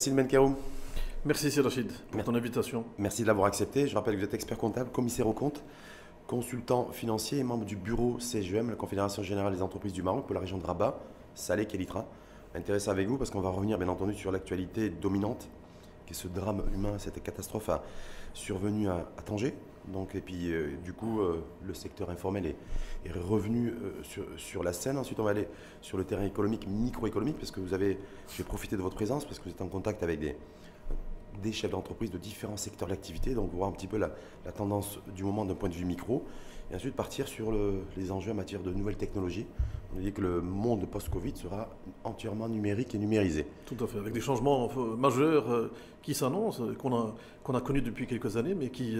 Sylvain Karoum, Merci Rachid pour ton invitation. merci de l'avoir accepté. Je rappelle que vous êtes expert comptable, commissaire aux comptes, consultant financier et membre du bureau CGM, la Confédération Générale des Entreprises du Maroc pour la région de Rabat, Salé, Kélytra. Intéressant avec vous parce qu'on va revenir bien entendu sur l'actualité dominante, qui est ce drame humain, cette catastrophe survenue à Tanger. Donc, et puis du coup, le secteur informel est revenu sur la scène. Ensuite, on va aller sur le terrain économique, microéconomique, parce que je vais profiter de votre présence, parce que vous êtes en contact avec des chefs d'entreprise de différents secteurs d'activité, donc voir un petit peu la tendance du moment d'un point de vue micro, et ensuite partir sur les enjeux en matière de nouvelles technologies. On dit que le monde post-Covid sera entièrement numérique et numérisé. Tout à fait, avec des changements majeurs qui s'annoncent, qu'on a connus depuis quelques années, mais qui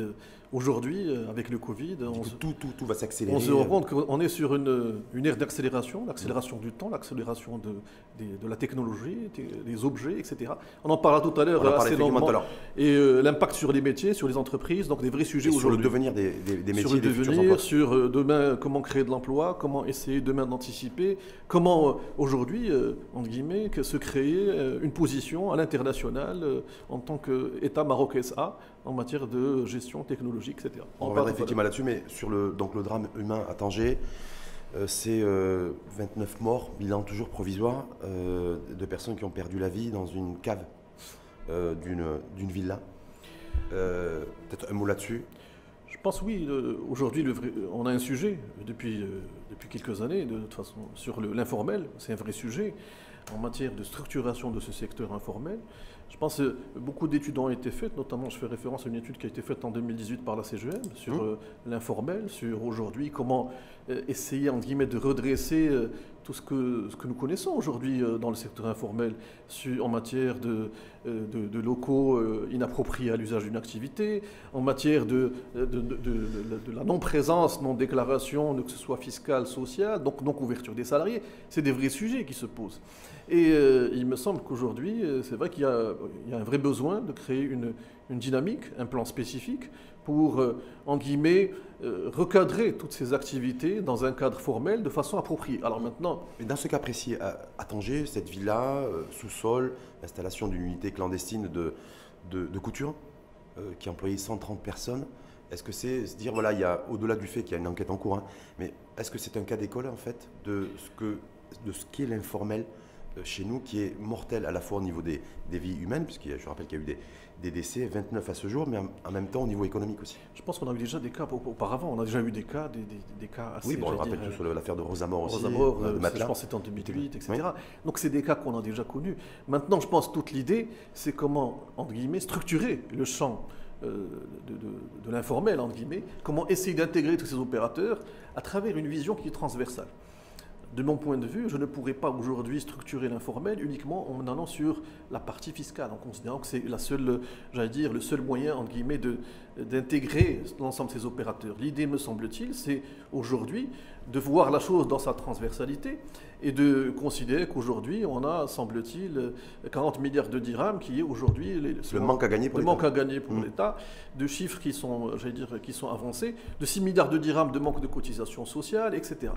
aujourd'hui, avec le Covid, Tout va s'accélérer. on se rend compte qu'on est sur une ère d'accélération, l'accélération du temps, l'accélération de la technologie, des objets, etc. On en parlera tout à l'heure assez longuement. Et l'impact sur les métiers, sur les entreprises, donc des vrais sujets aujourd'hui. Sur le devenir des métiers, sur le des futurs devenir, emplois. sur demain, comment créer de l'emploi, comment essayer demain d'anticiper, comment aujourd'hui, entre guillemets, se créer une position à l'international en tant qu'État Maroc SA en matière de gestion technologique, etc. On reviendra effectivement là-dessus, mais sur le drame humain à Tanger, c'est 29 morts, bilan toujours provisoire, de personnes qui ont perdu la vie dans une cave d'une villa. Peut-être un mot là-dessus. Je pense oui, aujourd'hui on a un sujet depuis quelques années, de toute façon, sur l'informel, c'est un vrai sujet en matière de structuration de ce secteur informel. Je pense que beaucoup d'études ont été faites, notamment je fais référence à une étude qui a été faite en 2018 par la CGM sur l'informel, sur aujourd'hui comment essayer entre guillemets de redresser tout ce que nous connaissons aujourd'hui dans le secteur informel en matière de locaux inappropriés à l'usage d'une activité, en matière de la non-présence, non-déclaration, que ce soit fiscale, sociale, donc non-couverture des salariés. C'est des vrais sujets qui se posent. Et il me semble qu'aujourd'hui, c'est vrai qu'il y a un vrai besoin de créer une dynamique, un plan spécifique pour, en guillemets, recadrer toutes ces activités dans un cadre formel de façon appropriée. Alors maintenant... Mais dans ce cas précis, à Tanger, cette villa, sous-sol, l'installation d'une unité clandestine de couture qui employait 130 personnes, est-ce que c'est se dire, voilà, il y a, au-delà du fait qu'il y a une enquête en cours, mais est-ce que c'est un cas d'école en fait de ce qu'est l'informel chez nous, qui est mortel à la fois au niveau des vies humaines, puisque je rappelle qu'il y a eu des décès, 29 à ce jour, mais en même temps au niveau économique aussi. Je pense qu'on a eu déjà des cas auparavant, on a déjà eu des cas assez... Oui, bon, on rappelle tous l'affaire de Rosamore aussi, Rosamore, de Matelas. je pense que c'était en 2008, etc. Oui. Donc c'est des cas qu'on a déjà connus. Maintenant, je pense toute l'idée, c'est comment, entre guillemets, structurer le champ de l'informel, entre guillemets, comment essayer d'intégrer tous ces opérateurs à travers une vision qui est transversale. De mon point de vue, je ne pourrais pas aujourd'hui structurer l'informel uniquement en allant sur la partie fiscale, en considérant que c'est le seul moyen, entre guillemets, d'intégrer l'ensemble de ces opérateurs. L'idée, me semble-t-il, c'est aujourd'hui de voir la chose dans sa transversalité et de considérer qu'aujourd'hui, on a, semble-t-il, 40 milliards de dirhams qui est aujourd'hui le manque à gagner pour l'État, de chiffres qui sont, qui sont avancés, de 6 milliards de dirhams de manque de cotisation sociale, etc.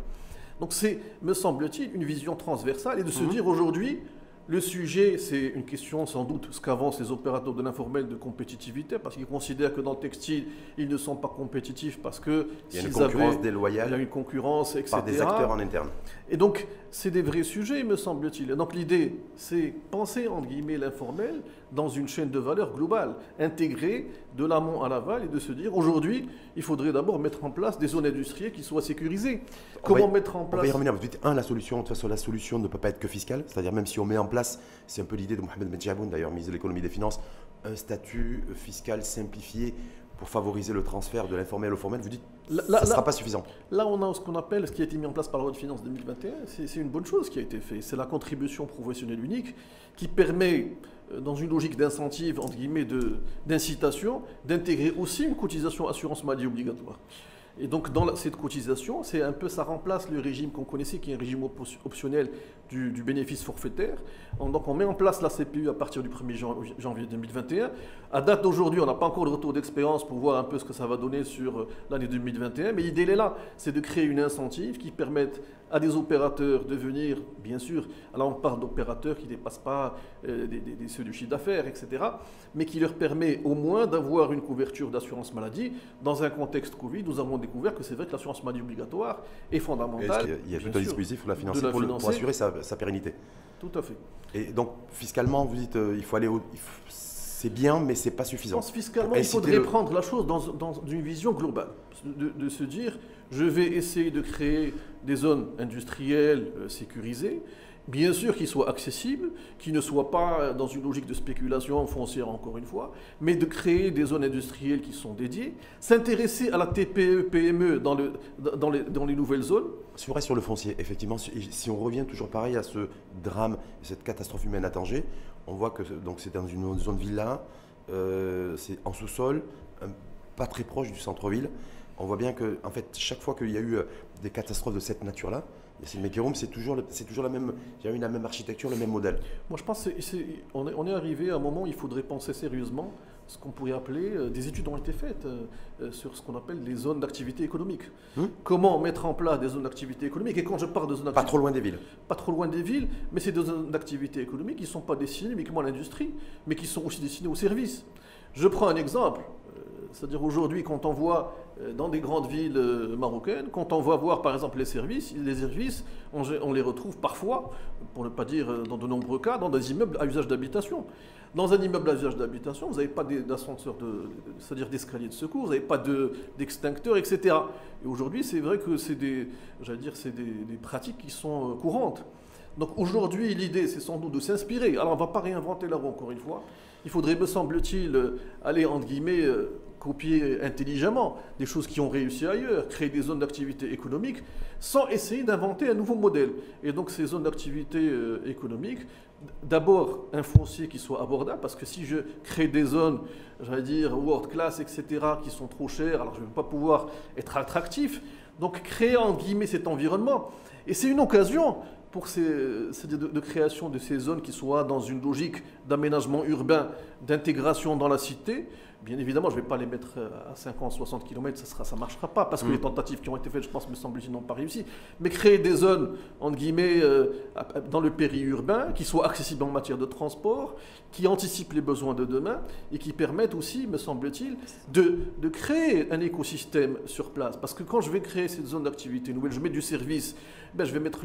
Donc c'est, me semble-t-il, une vision transversale et de se dire aujourd'hui, le sujet, c'est une question sans doute, ce qu'avancent les opérateurs de l'informel de compétitivité, parce qu'ils considèrent que dans le textile, ils ne sont pas compétitifs parce que il y a une concurrence déloyale, il y a une concurrence, etc. par des acteurs en interne. Et donc, c'est des vrais sujets, me semble-t-il. Et donc l'idée, c'est penser, entre guillemets, l'informel dans une chaîne de valeur globale, intégrée de l'amont à l'aval, et de se dire, aujourd'hui, il faudrait d'abord mettre en place des zones industrielles qui soient sécurisées. Comment mettre en place... On va y revenir. Vous dites, la solution, de toute façon, la solution ne peut pas être que fiscale, c'est-à-dire même si on met en place, c'est un peu l'idée de Mohamed Medjaboun, d'ailleurs, ministre de l'économie et des finances, un statut fiscal simplifié pour favoriser le transfert de l'informel au formel, vous dites ça ne sera pas suffisant. Là, on a ce qu'on appelle, ce qui a été mis en place par la loi de finances 2021, c'est une bonne chose qui a été faite. C'est la contribution professionnelle unique qui permet, dans une logique d'incentive, entre guillemets, d'incitation, d'intégrer aussi une cotisation assurance maladie obligatoire. Et donc, dans cette cotisation, c'est un peu, ça remplace le régime qu'on connaissait, qui est un régime optionnel du bénéfice forfaitaire. Donc, on met en place la CPE à partir du 1er janvier 2021. À date d'aujourd'hui, on n'a pas encore de retour d'expérience pour voir un peu ce que ça va donner sur l'année 2021. Mais l'idée, elle est là, c'est de créer une incentive qui permette à des opérateurs de venir, bien sûr, alors on parle d'opérateurs qui ne dépassent pas ceux du chiffre d'affaires, etc., mais qui leur permet au moins d'avoir une couverture d'assurance maladie. Dans un contexte Covid, nous avons découvert que c'est vrai que l'assurance maladie obligatoire est fondamentale. Il y a tout un dispositif pour la financer, pour assurer sa pérennité. Tout à fait. Et donc, fiscalement, vous dites il faut aller c'est bien, mais ce n'est pas suffisant. Je pense fiscalement, il faudrait prendre la chose dans une vision globale. De se dire, je vais essayer de créer des zones industrielles sécurisées, bien sûr qu'ils soient accessibles, qui ne soient pas dans une logique de spéculation foncière encore une fois, mais de créer des zones industrielles qui sont dédiées, s'intéresser à la TPE, PME dans les nouvelles zones. Si on reste sur le foncier, effectivement, si on revient toujours pareil à ce drame, cette catastrophe humaine à Tanger, on voit que c'est dans une zone villa, c'est en sous-sol, pas très proche du centre-ville. On voit bien que, en fait, chaque fois qu'il y a eu des catastrophes de cette nature-là, Yacine Mekeroum, c'est toujours la même architecture, le même modèle. Moi, je pense qu'on est arrivé à un moment où il faudrait penser sérieusement ce qu'on pourrait appeler, des études ont été faites sur ce qu'on appelle les zones d'activité économique. Comment mettre en place des zones d'activité économique. Et quand je parle de zones d'activité... Pas trop loin des villes. Pas trop loin des villes, mais c'est des zones d'activité économique qui ne sont pas destinées uniquement à l'industrie, mais qui sont aussi destinées aux services. Je prends un exemple. C'est-à-dire aujourd'hui, quand on voit dans des grandes villes marocaines, quand on va voir par exemple les services, on les retrouve parfois, pour ne pas dire dans de nombreux cas, dans des immeubles à usage d'habitation. Dans un immeuble à usage d'habitation, vous n'avez pas d'ascenseur, c'est-à-dire d'escalier de secours, vous n'avez pas d'extincteur, etc. Et aujourd'hui, c'est vrai que c'est des pratiques qui sont courantes. Donc aujourd'hui, l'idée, c'est sans doute de s'inspirer. Alors on ne va pas réinventer la roue encore une fois. Il faudrait, me semble-t-il, aller, entre guillemets, copier intelligemment des choses qui ont réussi ailleurs, créer des zones d'activité économique, sans essayer d'inventer un nouveau modèle. Et donc ces zones d'activité économique, d'abord un foncier qui soit abordable, parce que si je crée des zones, j'allais dire, world class, etc., qui sont trop chères, alors je ne vais pas pouvoir être attractif. Donc créer, entre guillemets, cet environnement. Et c'est une occasion de création de ces zones qui soient dans une logique d'aménagement urbain, d'intégration dans la cité. Bien évidemment, je ne vais pas les mettre à 50, 60 km, ça ne marchera pas, parce que les tentatives qui ont été faites, je pense, me semble-t-il, n'ont pas réussi. Mais créer des zones, entre guillemets, dans le périurbain, qui soient accessibles en matière de transport, qui anticipent les besoins de demain, et qui permettent aussi, me semble-t-il, de créer un écosystème sur place. Parce que quand je vais créer cette zone d'activité nouvelle, je mets du service, je vais mettre,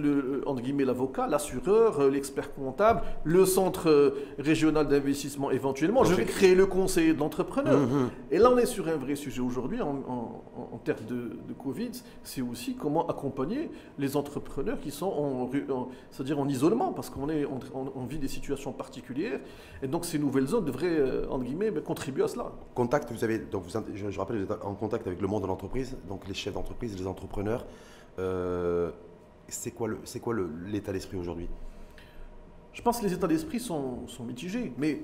entre guillemets, l'avocat, l'assureur, l'expert comptable, le centre régional d'investissement éventuellement. Je vais créer le conseiller de l'entrepreneur. Et là, on est sur un vrai sujet aujourd'hui en termes de Covid. C'est aussi comment accompagner les entrepreneurs qui sont c'est-à-dire en isolement, parce qu'on vit des situations particulières. Et donc, ces nouvelles zones devraient, entre guillemets, contribuer à cela. Contact, je rappelle, vous êtes en contact avec le monde de l'entreprise, donc les chefs d'entreprise, les entrepreneurs. C'est quoi l'état d'esprit aujourd'hui ? Je pense que les états d'esprit sont mitigés, mais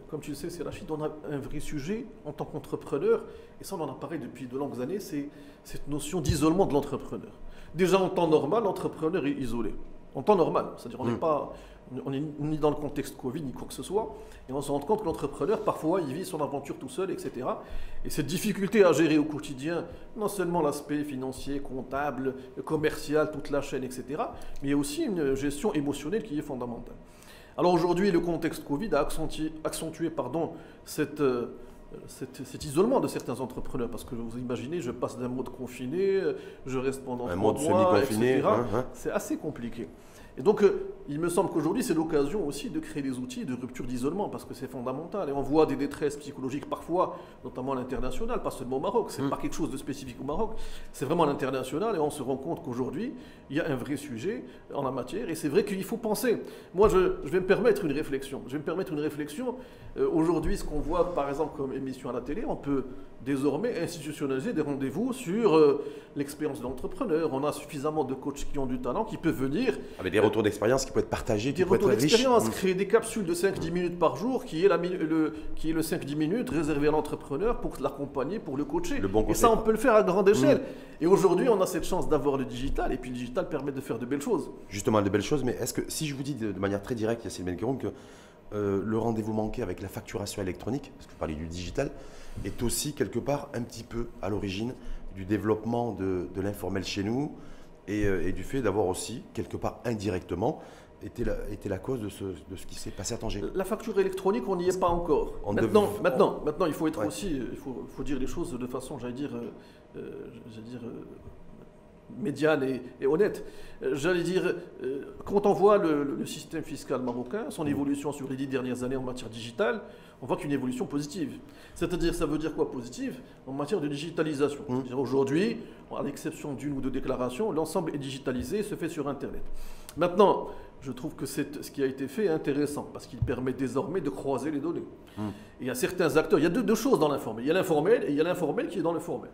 comme tu le sais, c'est Rachid, on a un vrai sujet en tant qu'entrepreneur, et ça on en a parlé depuis de longues années, c'est cette notion d'isolement de l'entrepreneur. Déjà en temps normal, l'entrepreneur est isolé. En temps normal, c'est-à-dire on n'est ni dans le contexte Covid, ni quoi que ce soit, et on se rend compte que l'entrepreneur, parfois, il vit son aventure tout seul, etc. Et cette difficulté à gérer au quotidien, non seulement l'aspect financier, comptable, commercial, toute la chaîne, etc., mais il y a aussi une gestion émotionnelle qui est fondamentale. Alors aujourd'hui, le contexte Covid a accentué cet isolement de certains entrepreneurs, parce que vous imaginez, je passe d'un mode confiné, je reste pendant 3 mois, semi-confiné, etc. C'est assez compliqué. Et donc, il me semble qu'aujourd'hui, c'est l'occasion aussi de créer des outils de rupture d'isolement, parce que c'est fondamental. Et on voit des détresses psychologiques parfois, notamment à l'international, pas seulement au Maroc. C'est pas quelque chose de spécifique au Maroc, c'est vraiment à l'international. Et on se rend compte qu'aujourd'hui, il y a un vrai sujet en la matière. Et c'est vrai qu'il faut penser. Moi, je vais me permettre une réflexion. Aujourd'hui, ce qu'on voit, par exemple, comme émission à la télé, on peut désormais institutionnaliser des rendez-vous sur l'expérience de l'entrepreneur. On a suffisamment de coachs qui ont du talent, qui peuvent venir... Avec des des retours d'expérience qui peuvent être partagés, des qui peuvent retours être riches. d'expérience, créer des capsules de 5-10 minutes par jour, qui est le 5-10 minutes réservé à l'entrepreneur pour l'accompagner, pour le coacher. Le bon et conseil. ça, on peut le faire à grande échelle. Et aujourd'hui, on a cette chance d'avoir le digital, et puis le digital permet de faire de belles choses. Justement, de belles choses, mais est-ce que si je vous dis de manière très directe, Yassine Benkeroum, que le rendez-vous manqué avec la facturation électronique, parce que vous parlez du digital, est aussi quelque part un petit peu à l'origine du développement de l'informel chez nous et du fait d'avoir aussi, quelque part indirectement, été la cause de ce qui s'est passé à Tanger. La facture électronique, on n'y est pas encore. Maintenant, il faut être aussi, il faut dire les choses de façon, médiane et honnête. Quand on voit le système fiscal marocain, son évolution sur les 10 dernières années en matière digitale, on voit qu'une évolution positive. C'est-à-dire, ça veut dire quoi positive? En matière de digitalisation. Aujourd'hui, à l'exception d'une ou deux déclarations, l'ensemble est digitalisé, se fait sur Internet. Maintenant, je trouve que ce qui a été fait est intéressant, parce qu'il permet désormais de croiser les données. Et il y a certains acteurs, il y a deux choses dans l'informel. Il y a l'informel et il y a l'informel qui est dans le formel.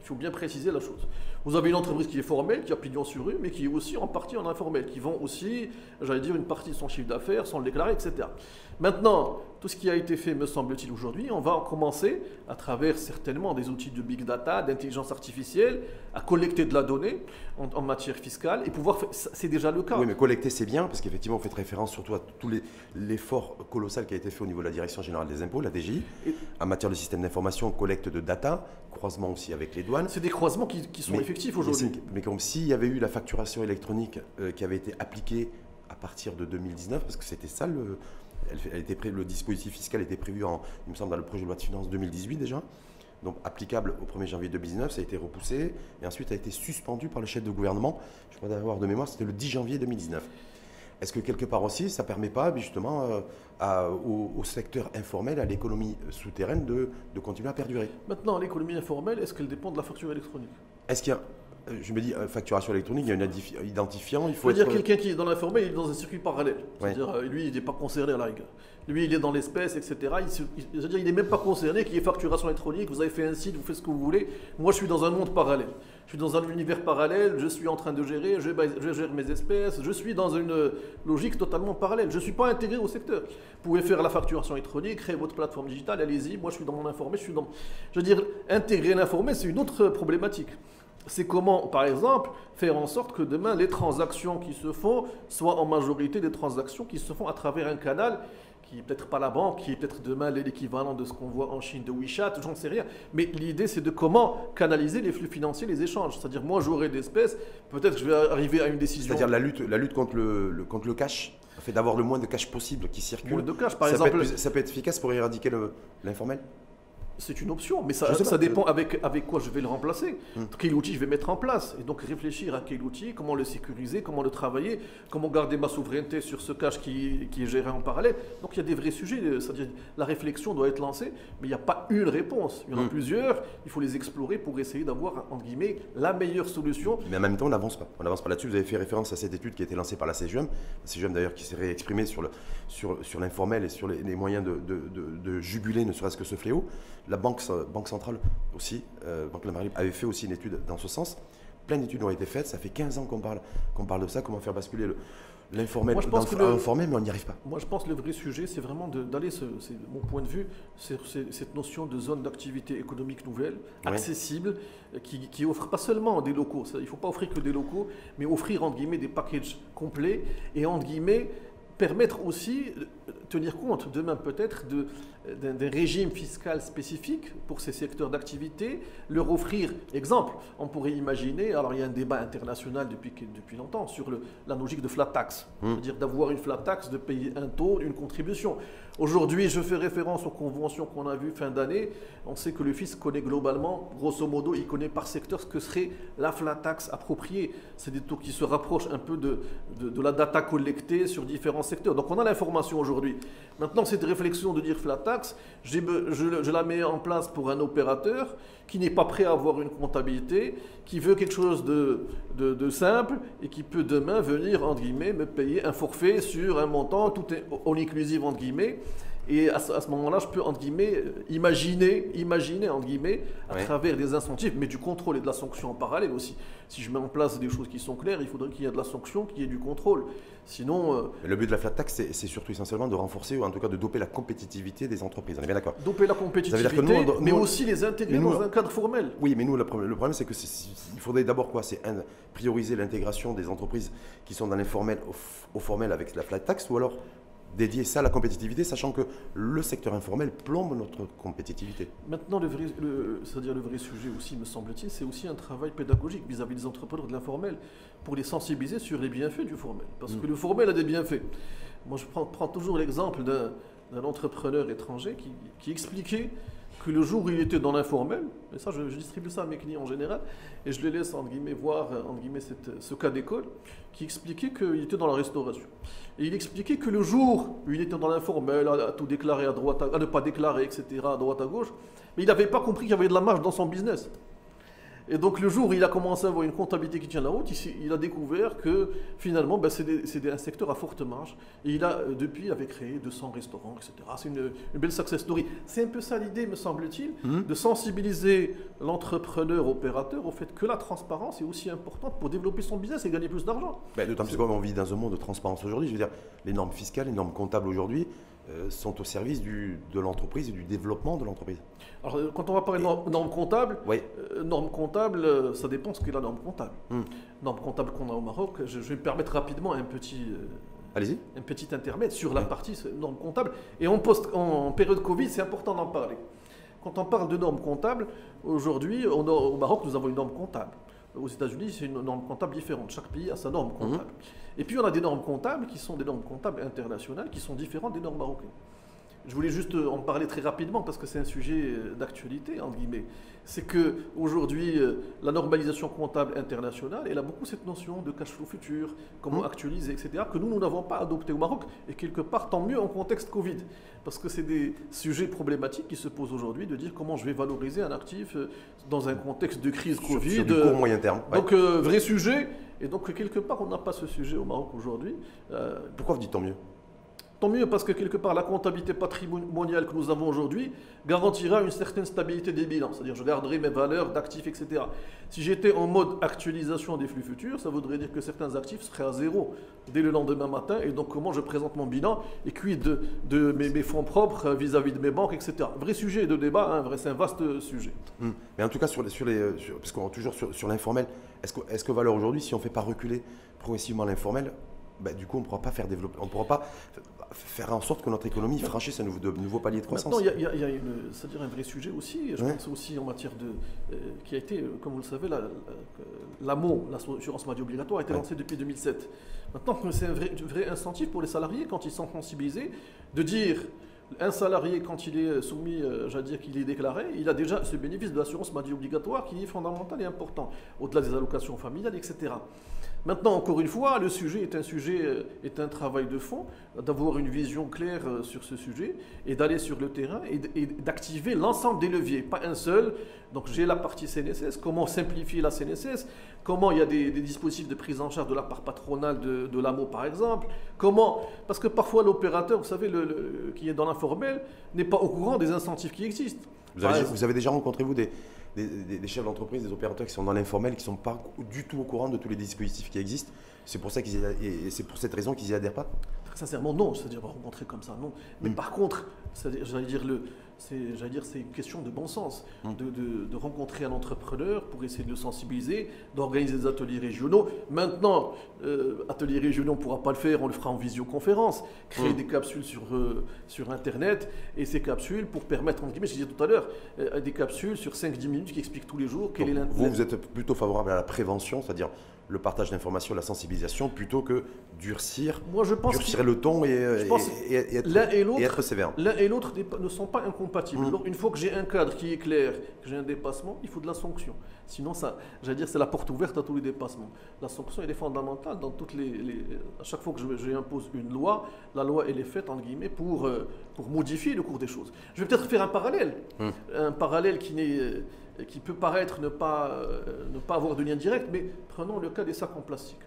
Il faut bien préciser la chose. Vous avez une entreprise qui est formelle, qui a pignon sur rue, mais qui est aussi en partie en informel, qui vend aussi, une partie de son chiffre d'affaires sans le déclarer, etc. Maintenant, tout ce qui a été fait, me semble-t-il, aujourd'hui, on va commencer, à travers certainement des outils de big data, d'intelligence artificielle, à collecter de la donnée en matière fiscale et pouvoir faire. C'est déjà le cas. Oui, mais collecter, c'est bien, parce qu'effectivement, vous faites référence surtout à tout l'effort colossal qui a été fait au niveau de la Direction Générale des Impôts, la DGI, en matière de système d'information, collecte de data, croisement aussi avec les douanes. C'est des croisements qui sont effectifs aujourd'hui. Mais comme s'il y avait eu la facturation électronique qui avait été appliquée à partir de 2019, parce que c'était ça, le dispositif fiscal était prévu, il me semble, dans le projet de loi de finances 2018 déjà, donc applicable au 1er janvier 2019, ça a été repoussé, et ensuite a été suspendu par le chef de gouvernement, je crois d'avoir de mémoire, c'était le 10 janvier 2019. Est-ce que quelque part aussi, ça ne permet pas justement au secteur informel, à l'économie souterraine de continuer à perdurer? Maintenant, l'économie informelle, est-ce qu'elle dépend de la facture électronique? Est-ce qu'il y a, je me dis, facturation électronique, il y a un identifiant, il faut dire quelqu'un qui est dans l'informel, il est dans un circuit parallèle. C'est-à-dire, lui, il n'est pas concerné à la rigueur. Lui, il est dans l'espèce, etc. C'est-à-dire, il n'est même pas concerné qu'il y ait facturation électronique, vous avez fait un site, vous faites ce que vous voulez. Moi, je suis dans un monde parallèle. Je suis dans un univers parallèle, je suis en train de gérer, je gère mes espèces, je suis dans une logique totalement parallèle. Je ne suis pas intégré au secteur. Vous pouvez faire la facturation électronique, créer votre plateforme digitale, allez-y. Moi, je suis dans mon informel, intégrer l'informel, c'est une autre problématique. C'est comment, par exemple, faire en sorte que demain, les transactions qui se font soient en majorité des transactions qui se font à travers un canal qui n'est peut-être pas la banque, qui est peut-être demain l'équivalent de ce qu'on voit en Chine de WeChat, j'en sais rien. Mais l'idée, c'est de comment canaliser les flux financiers, les échanges. C'est-à-dire, moi, j'aurai d'espèces, peut-être que je vais arriver à une décision. C'est-à-dire la lutte contre le cash, le fait d'avoir le moins de cash possible qui circule. Moins de cash, par exemple. Ça peut être efficace pour éradiquer l'informel? C'est une option, mais ça dépend avec quoi je vais le remplacer, quel outil je vais mettre en place. Et donc réfléchir à quel outil, comment le sécuriser, comment le travailler, comment garder ma souveraineté sur ce cash qui est géré en parallèle. Donc il y a des vrais sujets, c'est-à-dire la réflexion doit être lancée, mais il n'y a pas une réponse. Il y en a plusieurs, il faut les explorer pour essayer d'avoir, entre guillemets, la meilleure solution. Mais en même temps, on n'avance pas. On n'avance pas là-dessus. Vous avez fait référence à cette étude qui a été lancée par la CGM. La CGM d'ailleurs qui s'est exprimée sur l'informel et sur les moyens de juguler ne serait-ce que ce fléau. La Banque centrale aussi, Banque de la Marine, avait fait aussi une étude dans ce sens. Plein d'études ont été faites, ça fait 15 ans qu'on parle de ça, comment faire basculer l'informel dans l'informel, mais on n'y arrive pas. Moi je pense que le vrai sujet, c'est vraiment d'aller, c'est mon point de vue, c'est cette notion de zone d'activité économique nouvelle, accessible, qui offre pas seulement des locaux, il ne faut pas offrir que des locaux, mais offrir entre guillemets des packages complets et entre guillemets permettre aussi de tenir compte demain peut-être d'un régime fiscal spécifique pour ces secteurs d'activité, leur offrir, exemple, on pourrait imaginer, alors il y a un débat international depuis longtemps sur la logique de flat tax, c'est-à-dire d'avoir une flat tax, de payer un taux, une contribution. Aujourd'hui, je fais référence aux conventions qu'on a vues fin d'année, on sait que le fisc connaît globalement, grosso modo, il connaît par secteur ce que serait la flat tax appropriée. C'est des taux qui se rapprochent un peu de la data collectée sur différents secteurs. Donc on a l'information aujourd'hui. Maintenant, cette réflexion de dire flat tax, je la mets en place pour un opérateur qui n'est pas prêt à avoir une comptabilité, qui veut quelque chose de simple et qui peut demain venir, entre guillemets, me payer un forfait sur un montant, tout est all inclusive, entre guillemets. Et à ce moment-là, je peux, entre guillemets, imaginer, entre guillemets, à travers des incentives, mais du contrôle et de la sanction en parallèle aussi. Si je mets en place des choses qui sont claires, il faudrait qu'il y ait de la sanction, qu'il y ait du contrôle. Sinon... Le but de la flat tax, c'est surtout essentiellement de renforcer, ou en tout cas de doper la compétitivité des entreprises. On est bien d'accord? Doper la compétitivité, mais aussi les intégrer dans un cadre formel. Oui, mais nous, le problème, c'est qu'il faudrait d'abord quoi? C'est prioriser l'intégration des entreprises qui sont dans l'informel au formel avec la flat tax, ou alors dédier ça à la compétitivité, sachant que le secteur informel plombe notre compétitivité. Maintenant, c'est-à-dire le vrai sujet aussi, me semble-t-il, c'est aussi un travail pédagogique vis-à-vis des entrepreneurs de l'informel pour les sensibiliser sur les bienfaits du formel. Parce que le formel a des bienfaits. Moi, je prends toujours l'exemple d'un entrepreneur étranger qui expliquait que le jour où il était dans l'informel, et ça je distribue ça à mes clients en général, et je les laisse entre guillemets voir entre guillemets ce cas d'école, qui expliquait qu'il était dans la restauration. Et il expliquait que le jour où il était dans l'informel, à tout déclarer à droite, à ne pas déclarer, etc., à droite, à gauche, mais il n'avait pas compris qu'il y avait de la marge dans son business. Et donc le jour où il a commencé à avoir une comptabilité qui tient la route, il a découvert que finalement c'est un secteur à forte marge. Et depuis avait créé 200 restaurants, etc. C'est une belle success story. C'est un peu ça l'idée, me semble-t-il, de sensibiliser l'entrepreneur opérateur au fait que la transparence est aussi importante pour développer son business et gagner plus d'argent. D'autant plus qu'on vit dans un monde de transparence aujourd'hui. Je veux dire, les normes fiscales, les normes comptables aujourd'hui sont au service de l'entreprise et du développement de l'entreprise. Alors, quand on va parler de normes comptables, ça dépend ce qu'est la norme comptable. Norme comptable qu'on a au Maroc, je vais me permettre rapidement un petit intermède sur la partie norme comptable. Et en période Covid, c'est important d'en parler. Quand on parle de normes comptables, aujourd'hui, au Maroc, nous avons une norme comptable. Aux États-Unis, c'est une norme comptable différente. Chaque pays a sa norme comptable. Et puis, on a des normes comptables qui sont des normes comptables internationales qui sont différentes des normes marocaines. Je voulais juste en parler très rapidement parce que c'est un sujet d'actualité, entre guillemets. C'est qu'aujourd'hui, la normalisation comptable internationale, elle a beaucoup cette notion de cash flow futur, comment actualiser, etc., que nous n'avons pas adopté au Maroc, et quelque part, tant mieux en contexte Covid. Parce que c'est des sujets problématiques qui se posent aujourd'hui, de dire comment je vais valoriser un actif dans un contexte de crise Covid. Sur du court moyen terme. Donc, vrai sujet. Et donc, quelque part, on n'a pas ce sujet au Maroc aujourd'hui. Pourquoi vous dites tant mieux ? Tant mieux parce que quelque part la comptabilité patrimoniale que nous avons aujourd'hui garantira une certaine stabilité des bilans. C'est-à-dire je garderai mes valeurs d'actifs, etc. Si j'étais en mode actualisation des flux futurs, ça voudrait dire que certains actifs seraient à zéro dès le lendemain matin. Et donc comment je présente mon bilan et quid de mes fonds propres vis-à-vis de mes banques, etc. Vrai sujet de débat, c'est un vaste sujet. Mais en tout cas, parce qu'on est toujours sur l'informel, est-ce que valeur aujourd'hui, si on ne fait pas reculer progressivement l'informel, du coup, on ne pourra pas faire en sorte que notre économie franchisse un nouveau palier de croissance. Maintenant, il y a c'est-à-dire un vrai sujet aussi, je pense aussi en matière qui a été, comme vous le savez, l'AMO, l'assurance maladie obligatoire, a été lancée depuis 2007. Maintenant, c'est un vrai incentive pour les salariés, quand ils sont sensibilisés, de dire un salarié, quand il est soumis, j'allais dire qu'il est déclaré, il a déjà ce bénéfice de l'assurance maladie obligatoire qui est fondamental et important, au-delà des allocations familiales, etc. Maintenant, encore une fois, le sujet est un travail de fond, d'avoir une vision claire sur ce sujet et d'aller sur le terrain et d'activer l'ensemble des leviers, pas un seul. Donc j'ai la partie CNSS, comment simplifier la CNSS, comment il y a des dispositifs de prise en charge de la part patronale de l'AMO par exemple, parce que parfois l'opérateur, vous savez, qui est dans l'informel, n'est pas au courant des incentives qui existent. Vous avez déjà rencontré, vous, des chefs d'entreprise, des opérateurs qui sont dans l'informel, qui ne sont pas du tout au courant de tous les dispositifs qui existent. C'est pour cette raison qu'ils n'y adhèrent pas. Très sincèrement, non. C'est-à-dire rencontrer comme ça, non. Mais par contre, j'allais dire c'est une question de bon sens, de rencontrer un entrepreneur pour essayer de le sensibiliser, d'organiser des ateliers régionaux. Maintenant, ateliers régionaux, on ne pourra pas le faire, on le fera en visioconférence, créer des capsules sur Internet, et ces capsules pour permettre, entre guillemets, je disais tout à l'heure, des capsules sur 5-10 minutes qui expliquent tous les jours quel est l'intérêt. Vous êtes plutôt favorable à la prévention, c'est-à-dire le partage d'informations, la sensibilisation, plutôt que durcir le ton et être sévère. L'un et l'autre ne sont pas incompatibles. Donc, une fois que j'ai un cadre qui est clair, que j'ai un dépassement, il faut de la sanction. Sinon, c'est la porte ouverte à tous les dépassements. La sanction, elle est fondamentale dans à chaque fois que j'impose une loi, la loi, elle est faite, entre guillemets, pour modifier le cours des choses. Je vais peut-être faire un parallèle. Un parallèle qui peut paraître ne pas avoir de lien direct, mais prenons le cas des sacs en plastique.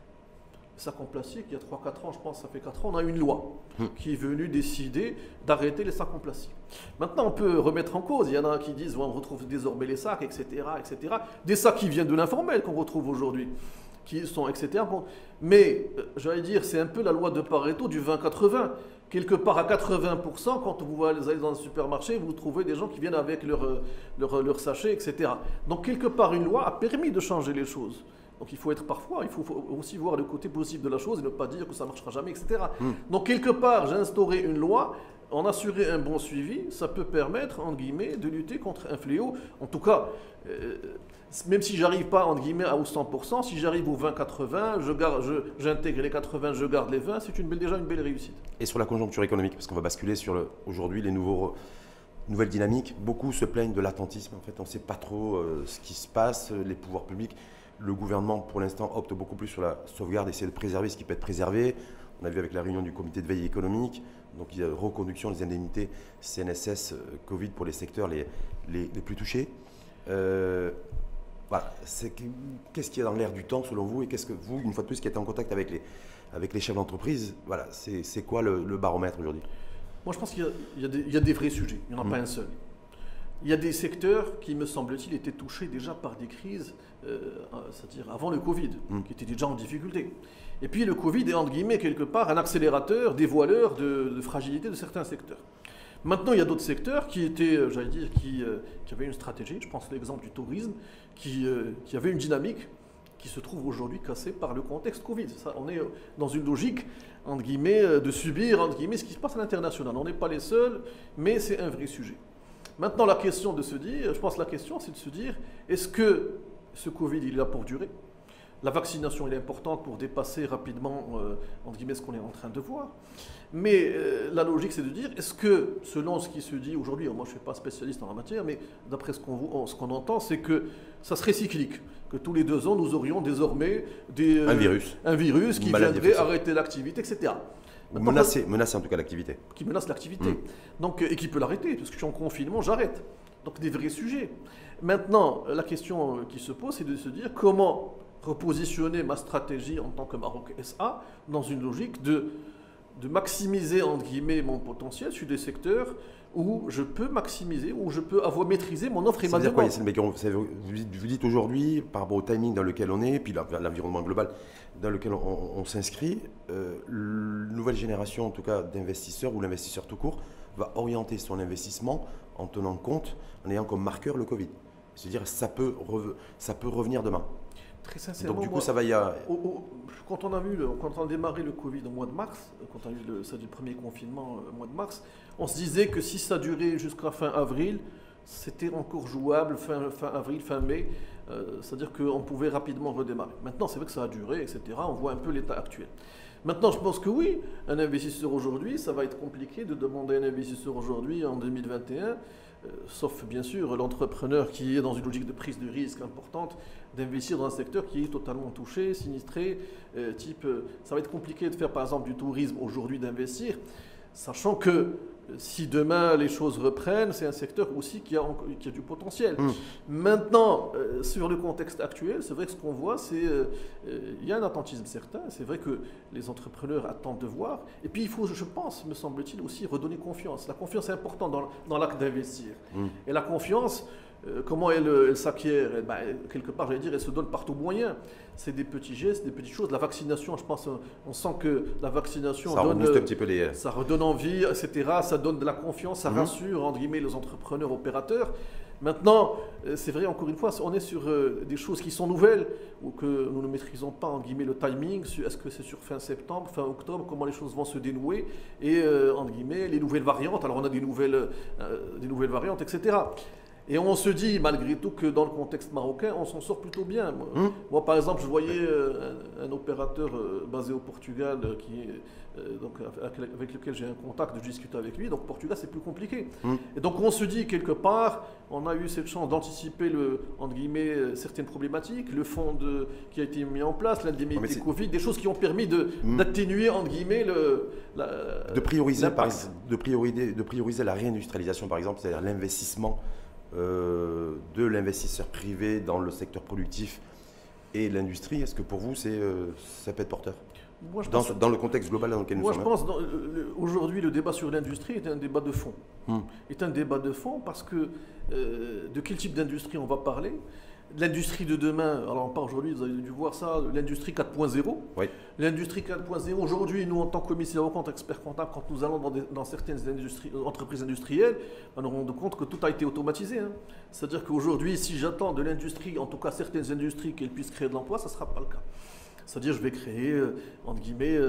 sacs en plastique, il y a 3-4 ans, je pense, ça fait 4 ans, on a une loi qui est venue décider d'arrêter les sacs en plastique. Maintenant, on peut remettre en cause. Il y en a qui disent on retrouve désormais les sacs, etc., etc. Des sacs qui viennent de l'informel qu'on retrouve aujourd'hui, qui sont, etc. Bon, mais, j'allais dire, c'est un peu la loi de Pareto du 20-80. Quelque part à 80%, quand vous allez dans un supermarché, vous trouvez des gens qui viennent avec leur sachet, etc. Donc, quelque part, une loi a permis de changer les choses. Donc il faut aussi voir le côté possible de la chose et ne pas dire que ça ne marchera jamais, etc. Donc quelque part, j'ai instauré une loi, en assurer un bon suivi, ça peut permettre, entre guillemets, de lutter contre un fléau. En tout cas, même si j'arrive pas, entre guillemets, à 100%, si j'arrive au 20-80, j'intègre les 80, je garde les 20, c'est déjà une belle réussite. Et sur la conjoncture économique, parce qu'on va basculer sur aujourd'hui les nouvelles dynamiques, beaucoup se plaignent de l'attentisme. En fait, on ne sait pas trop ce qui se passe, les pouvoirs publics. Le gouvernement, pour l'instant, opte beaucoup plus sur la sauvegarde, essayer de préserver ce qui peut être préservé. On a vu avec la réunion du comité de veille économique, donc il y a reconduction des indemnités CNSS Covid pour les secteurs les plus touchés. Voilà. Qu'est-ce qui est dans l'air du temps selon vous et qu'est-ce que vous, une fois de plus, qui êtes en contact avec les chefs d'entreprise, voilà, c'est quoi le baromètre aujourd'hui? Moi, je pense qu'il y a des vrais sujets, il n'y en a pas un seul. Il y a des secteurs qui, me semble-t-il, étaient touchés déjà par des crises, c'est-à-dire avant le Covid, qui étaient déjà en difficulté. Et puis le Covid est, entre guillemets, quelque part, un accélérateur, dévoileur de fragilité de certains secteurs. Maintenant, il y a d'autres secteurs qui étaient, j'allais dire, qui avaient une stratégie. Je pense à l'exemple du tourisme, qui avait une dynamique qui se trouve aujourd'hui cassée par le contexte Covid. Ça, on est dans une logique, entre guillemets, de subir, entre guillemets, ce qui se passe à l'international. On n'est pas les seuls, mais c'est un vrai sujet. Maintenant, la question c'est de se dire, est-ce que ce Covid, il est là pour durer? La vaccination, elle est importante pour dépasser rapidement, entre guillemets, ce qu'on est en train de voir. Mais la logique, c'est de dire, est-ce que, selon ce qui se dit aujourd'hui, moi je ne suis pas spécialiste en la matière, mais d'après ce qu'on entend, c'est que ça serait cyclique, que tous les 2 ans, nous aurions désormais un virus qui viendrait arrêter l'activité, etc. Menacer en tout cas l'activité. Qui menace l'activité. Donc, et qui peut l'arrêter, parce que je suis en confinement, j'arrête. Donc des vrais sujets. Maintenant, la question qui se pose, c'est de se dire comment repositionner ma stratégie en tant que Maroc SA dans une logique de maximiser, entre guillemets, mon potentiel sur des secteurs où je peux maximiser, où je peux maîtriser mon offre et ma demande. Vous dites aujourd'hui, par rapport au timing dans lequel on est, puis l'environnement global dans lequel on s'inscrit, la nouvelle génération, en tout cas, d'investisseurs ou l'investisseur tout court, va orienter son investissement en tenant compte, en ayant comme marqueur le Covid. C'est-à-dire ça peut revenir demain. Très sincèrement, donc du coup, ça va y a... Quand on a démarré le Covid au mois de mars, quand on a eu le premier confinement au mois de mars, on se disait que si ça durait jusqu'à fin avril, c'était encore jouable, fin avril, fin mai, c'est-à-dire qu'on pouvait rapidement redémarrer. Maintenant, c'est vrai que ça a duré, etc. On voit un peu l'état actuel. Maintenant, je pense que oui, un investisseur aujourd'hui, ça va être compliqué de demander à un investisseur aujourd'hui, en 2021, sauf bien sûr l'entrepreneur qui est dans une logique de prise de risque importante, d'investir dans un secteur qui est totalement touché, sinistré, ça va être compliqué de faire par exemple du tourisme aujourd'hui, d'investir, sachant que si demain les choses reprennent, c'est un secteur aussi qui a du potentiel. Maintenant, sur le contexte actuel, c'est vrai que ce qu'on voit, c'est il y a un attentisme certain. C'est vrai que les entrepreneurs attendent de voir. Et puis il faut, je pense, me semble-t-il, aussi redonner confiance. La confiance est importante dans l'acte d'investir. Et la confiance, comment elle s'acquiert? Quelque part, j'allais dire, elle se donne par tout moyen. C'est des petits gestes, des petites choses. La vaccination, je pense, on sent que la vaccination ça rebooste un petit peu ça redonne envie, etc. Ça donne de la confiance, ça rassure, entre guillemets, les entrepreneurs, opérateurs. Maintenant, c'est vrai, encore une fois, on est sur des choses qui sont nouvelles ou que nous ne maîtrisons pas, entre guillemets, le timing. Est-ce que c'est sur fin septembre, fin octobre, comment les choses vont se dénouer et, entre guillemets, les nouvelles variantes. Alors, on a des nouvelles variantes, etc. Et on se dit, malgré tout, que dans le contexte marocain, on s'en sort plutôt bien. Moi, par exemple, je voyais un opérateur basé au Portugal, avec lequel j'ai un contact, je discute avec lui. Donc, Portugal, c'est plus compliqué. Et donc, on se dit, quelque part, on a eu cette chance d'anticiper, entre guillemets, certaines problématiques, le fonds qui a été mis en place, l'indemnité Covid, des choses qui ont permis d'atténuer, entre guillemets, de prioriser la réindustrialisation, par exemple, c'est-à-dire l'investissement de l'investisseur privé dans le secteur productif et l'industrie. Est-ce que pour vous, ça peut être porteur? Moi, je dans, pense, dans le contexte global dans lequel nous moi, je sommes. pense aujourd'hui, le débat sur l'industrie est un débat de fond. Hmm. Est un débat de fond parce que de quel type d'industrie on va parler? L'industrie de demain, alors on parle aujourd'hui, vous avez dû voir ça, l'industrie 4.0. Oui. L'industrie 4.0, aujourd'hui, nous, en tant que commissaire aux comptes, experts comptables, quand nous allons dans certaines entreprises industrielles, on nous rend compte que tout a été automatisé. Hein. C'est-à-dire qu'aujourd'hui, si j'attends de l'industrie, en tout cas certaines industries, qu'elles puissent créer de l'emploi, ça ne sera pas le cas. C'est-à-dire je vais créer, entre guillemets,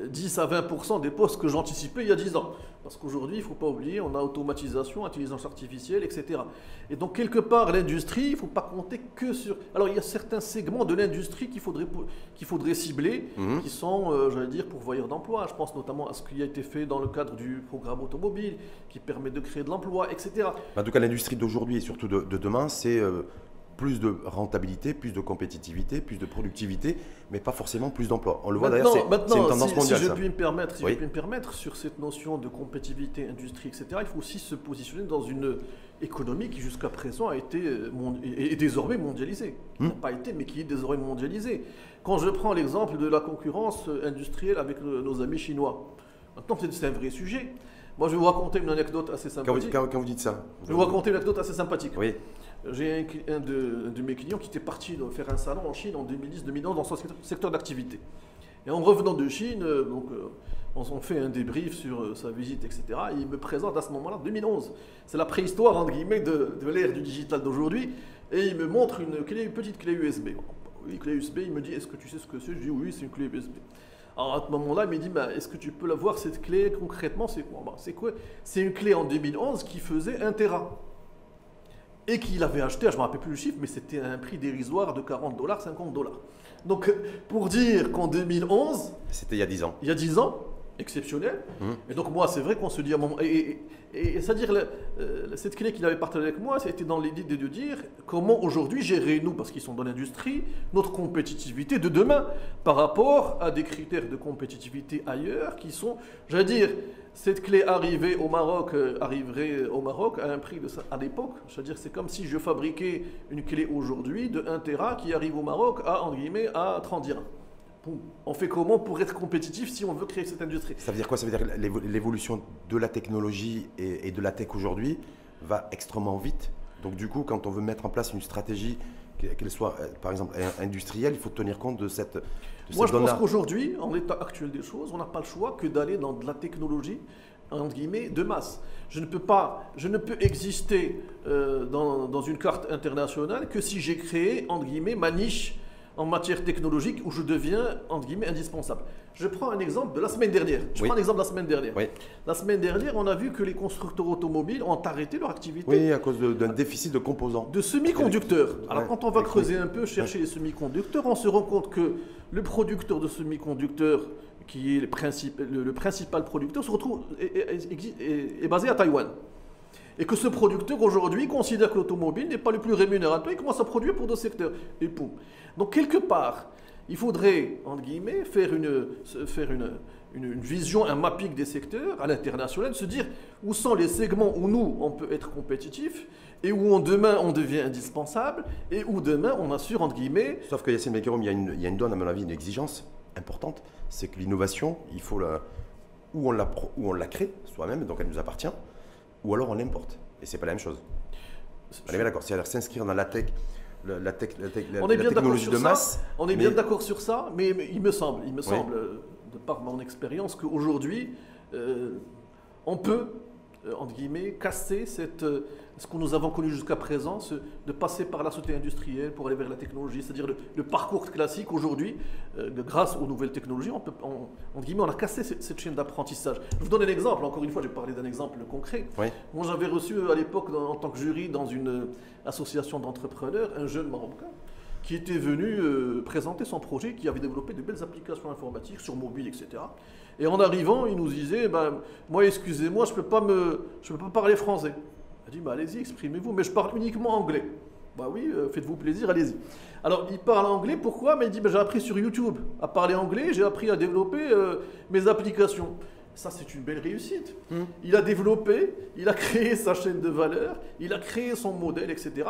10 à 20% des postes que j'anticipais il y a 10 ans. Parce qu'aujourd'hui, il ne faut pas oublier, on a automatisation, intelligence artificielle, etc. Et donc, quelque part, l'industrie, il ne faut pas compter que sur... Alors, il y a certains segments de l'industrie qu'il faudrait cibler, qui sont, j'allais dire, pourvoyeurs d'emploi. Je pense notamment à ce qui a été fait dans le cadre du programme automobile, qui permet de créer de l'emploi, etc. En tout cas, l'industrie d'aujourd'hui et surtout de demain, c'est plus de rentabilité, plus de compétitivité, plus de productivité, mais pas forcément plus d'emplois. On le voit d'ailleurs, c'est une tendance mondiale. Si je puis me permettre, sur cette notion de compétitivité, industrie, etc., il faut aussi se positionner dans une économie qui jusqu'à présent a été est désormais mondialisée. Qui n'a pas été, mais qui est désormais mondialisée. Quand je prends l'exemple de la concurrence industrielle avec nos amis chinois, maintenant c'est un vrai sujet. Moi, je vais vous raconter une anecdote assez sympathique. Quand vous dites ça, je vais vous raconter une anecdote assez sympathique. Oui. J'ai un de mes clients qui était parti faire un salon en Chine en 2010-2011 dans son secteur d'activité. Et en revenant de Chine, on fait un débrief sur sa visite, etc. Et il me présente à ce moment-là, 2011. C'est la préhistoire, entre guillemets, de l'ère du digital d'aujourd'hui. Et il me montre une petite clé USB. Une clé USB, il me dit, est-ce que tu sais ce que c'est? Je dis, oui, c'est une clé USB. Alors à ce moment-là, il me dit, est-ce que tu peux la voir, cette clé, concrètement, c'est quoi? C'est quoi? C'est une clé en 2011 qui faisait 1 Tera. Et qu'il avait acheté, je ne me rappelle plus le chiffre, mais c'était à un prix dérisoire de $40, $50. Donc, pour dire qu'en 2011... C'était il y a 10 ans. Il y a 10 ans, exceptionnel. Et donc, moi, c'est vrai qu'on se dit à un moment... Et c'est-à-dire, cette clé qu'il avait partagée avec moi, c'était dans l'idée de dire comment aujourd'hui gérer, nous, parce qu'ils sont dans l'industrie, notre compétitivité de demain par rapport à des critères de compétitivité ailleurs qui sont, j'allais dire, cette clé arriverait au Maroc à un prix de ça à l'époque. C'est-à-dire, c'est comme si je fabriquais une clé aujourd'hui de 1 Tera qui arrive au Maroc à, entre guillemets, à 30 dirhams. On fait comment pour être compétitif si on veut créer cette industrie? Ça veut dire quoi? Ça veut dire que l'évolution de la technologie et de la tech aujourd'hui va extrêmement vite. Donc du coup, quand on veut mettre en place une stratégie, qu'elle soit par exemple industrielle, il faut tenir compte de cette Moi, je pense qu'aujourd'hui, en l'état actuel des choses, on n'a pas le choix que d'aller dans de la technologie, entre guillemets, de masse. Je ne peux exister dans une carte internationale que si j'ai créé, entre guillemets, ma niche en matière technologique où je deviens, entre guillemets, indispensable. Je prends un exemple de la semaine dernière. Oui. La semaine dernière, on a vu que les constructeurs automobiles ont arrêté leur activité. Oui, à cause d'un déficit de composants. De semi-conducteurs. Alors, quand on va creuser un peu, chercher les semi-conducteurs, on se rend compte que le producteur de semi-conducteurs, qui est le principal producteur, est basé à Taïwan. Et que ce producteur, aujourd'hui, considère que l'automobile n'est pas le plus rémunérateur et commence à produire pour d'autres secteurs. Et poum. Donc, quelque part, il faudrait, entre guillemets, faire une vision, un mapping des secteurs à l'international, se dire où sont les segments où nous, on peut être compétitif et où demain, on devient indispensable et où demain, on assure, entre guillemets... Sauf que Yassine Benkeroum, il y a une donne, à mon avis, une exigence importante, c'est que l'innovation, il faut ou on la crée soi-même, donc elle nous appartient, ou alors on l'importe. Et c'est pas la même chose. On est bien d'accord, c'est-à-dire s'inscrire dans la tech, la technologie de masse. On est bien d'accord sur ça, mais il me semble, de par mon expérience, qu'aujourd'hui, on peut, entre guillemets, casser ce que nous avons connu jusqu'à présent, de passer par la société industrielle pour aller vers la technologie, c'est-à-dire le parcours classique aujourd'hui, grâce aux nouvelles technologies, on a cassé cette chaîne d'apprentissage. Je vous donne un exemple, encore une fois, j'ai parlé d'un exemple concret. Oui. Moi, j'avais reçu à l'époque, en tant que jury, dans une association d'entrepreneurs, un jeune Marocain qui était venu présenter son projet, qui avait développé de belles applications informatiques sur mobile, etc. Et en arrivant, il nous disait, moi, excusez-moi, je peux pas parler français. Il dit, allez-y, exprimez-vous, mais je parle uniquement anglais. Oui, faites-vous plaisir, allez-y. Alors, il parle anglais, pourquoi? Mais il dit, j'ai appris sur YouTube à parler anglais, j'ai appris à développer mes applications. Ça, c'est une belle réussite. Il a développé, il a créé sa chaîne de valeur, il a créé son modèle, etc.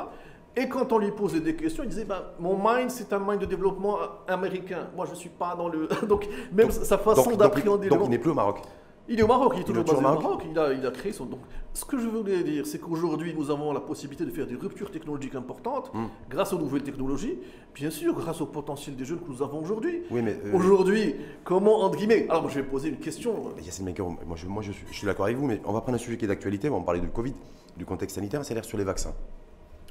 Et quand on lui posait des questions, il disait mon mind, c'est un mind de développement américain. Moi, je ne suis pas dans le. Donc, même sa façon d'appréhender le monde. Donc, il n'est plus au Maroc. Il est au Maroc, il est toujours basé au Maroc. Il a créé son. Donc, ce que je voulais dire, c'est qu'aujourd'hui, nous avons la possibilité de faire des ruptures technologiques importantes grâce aux nouvelles technologies, bien sûr, grâce au potentiel des jeunes que nous avons aujourd'hui. Oui, mais aujourd'hui, comment, entre guillemets. Alors, moi, je vais poser une question. Yacine Benkaoum, moi je suis d'accord avec vous, mais on va prendre un sujet qui est d'actualité. On va parler du Covid, du contexte sanitaire, c'est-à-dire sur les vaccins.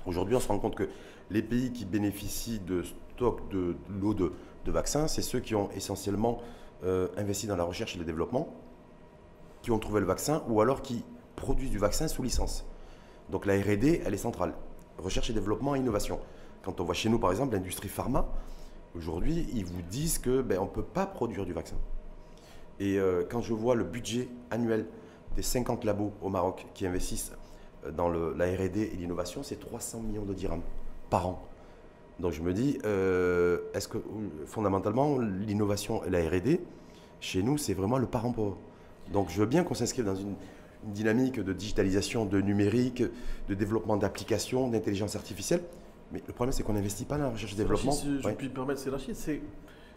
Aujourd'hui, on se rend compte que les pays qui bénéficient de stocks de lots de vaccins, c'est ceux qui ont essentiellement investi dans la recherche et le développement, qui ont trouvé le vaccin ou alors qui produisent du vaccin sous licence. Donc la R&D, elle est centrale. Recherche et développement et innovation. Quand on voit chez nous, par exemple, l'industrie pharma, aujourd'hui, ils vous disent que on ne peut pas produire du vaccin. Et quand je vois le budget annuel des 50 labos au Maroc qui investissent dans la R&D et l'innovation, c'est 300 millions de dirhams par an. Donc je me dis, est-ce que fondamentalement, l'innovation et la R&D, chez nous, c'est vraiment le parent pauvre. Donc je veux bien qu'on s'inscrive dans une dynamique de digitalisation, de numérique, de développement d'applications, d'intelligence artificielle. Mais le problème, c'est qu'on n'investit pas dans la recherche et développement. Si je puis me permettre, c'est Rachid,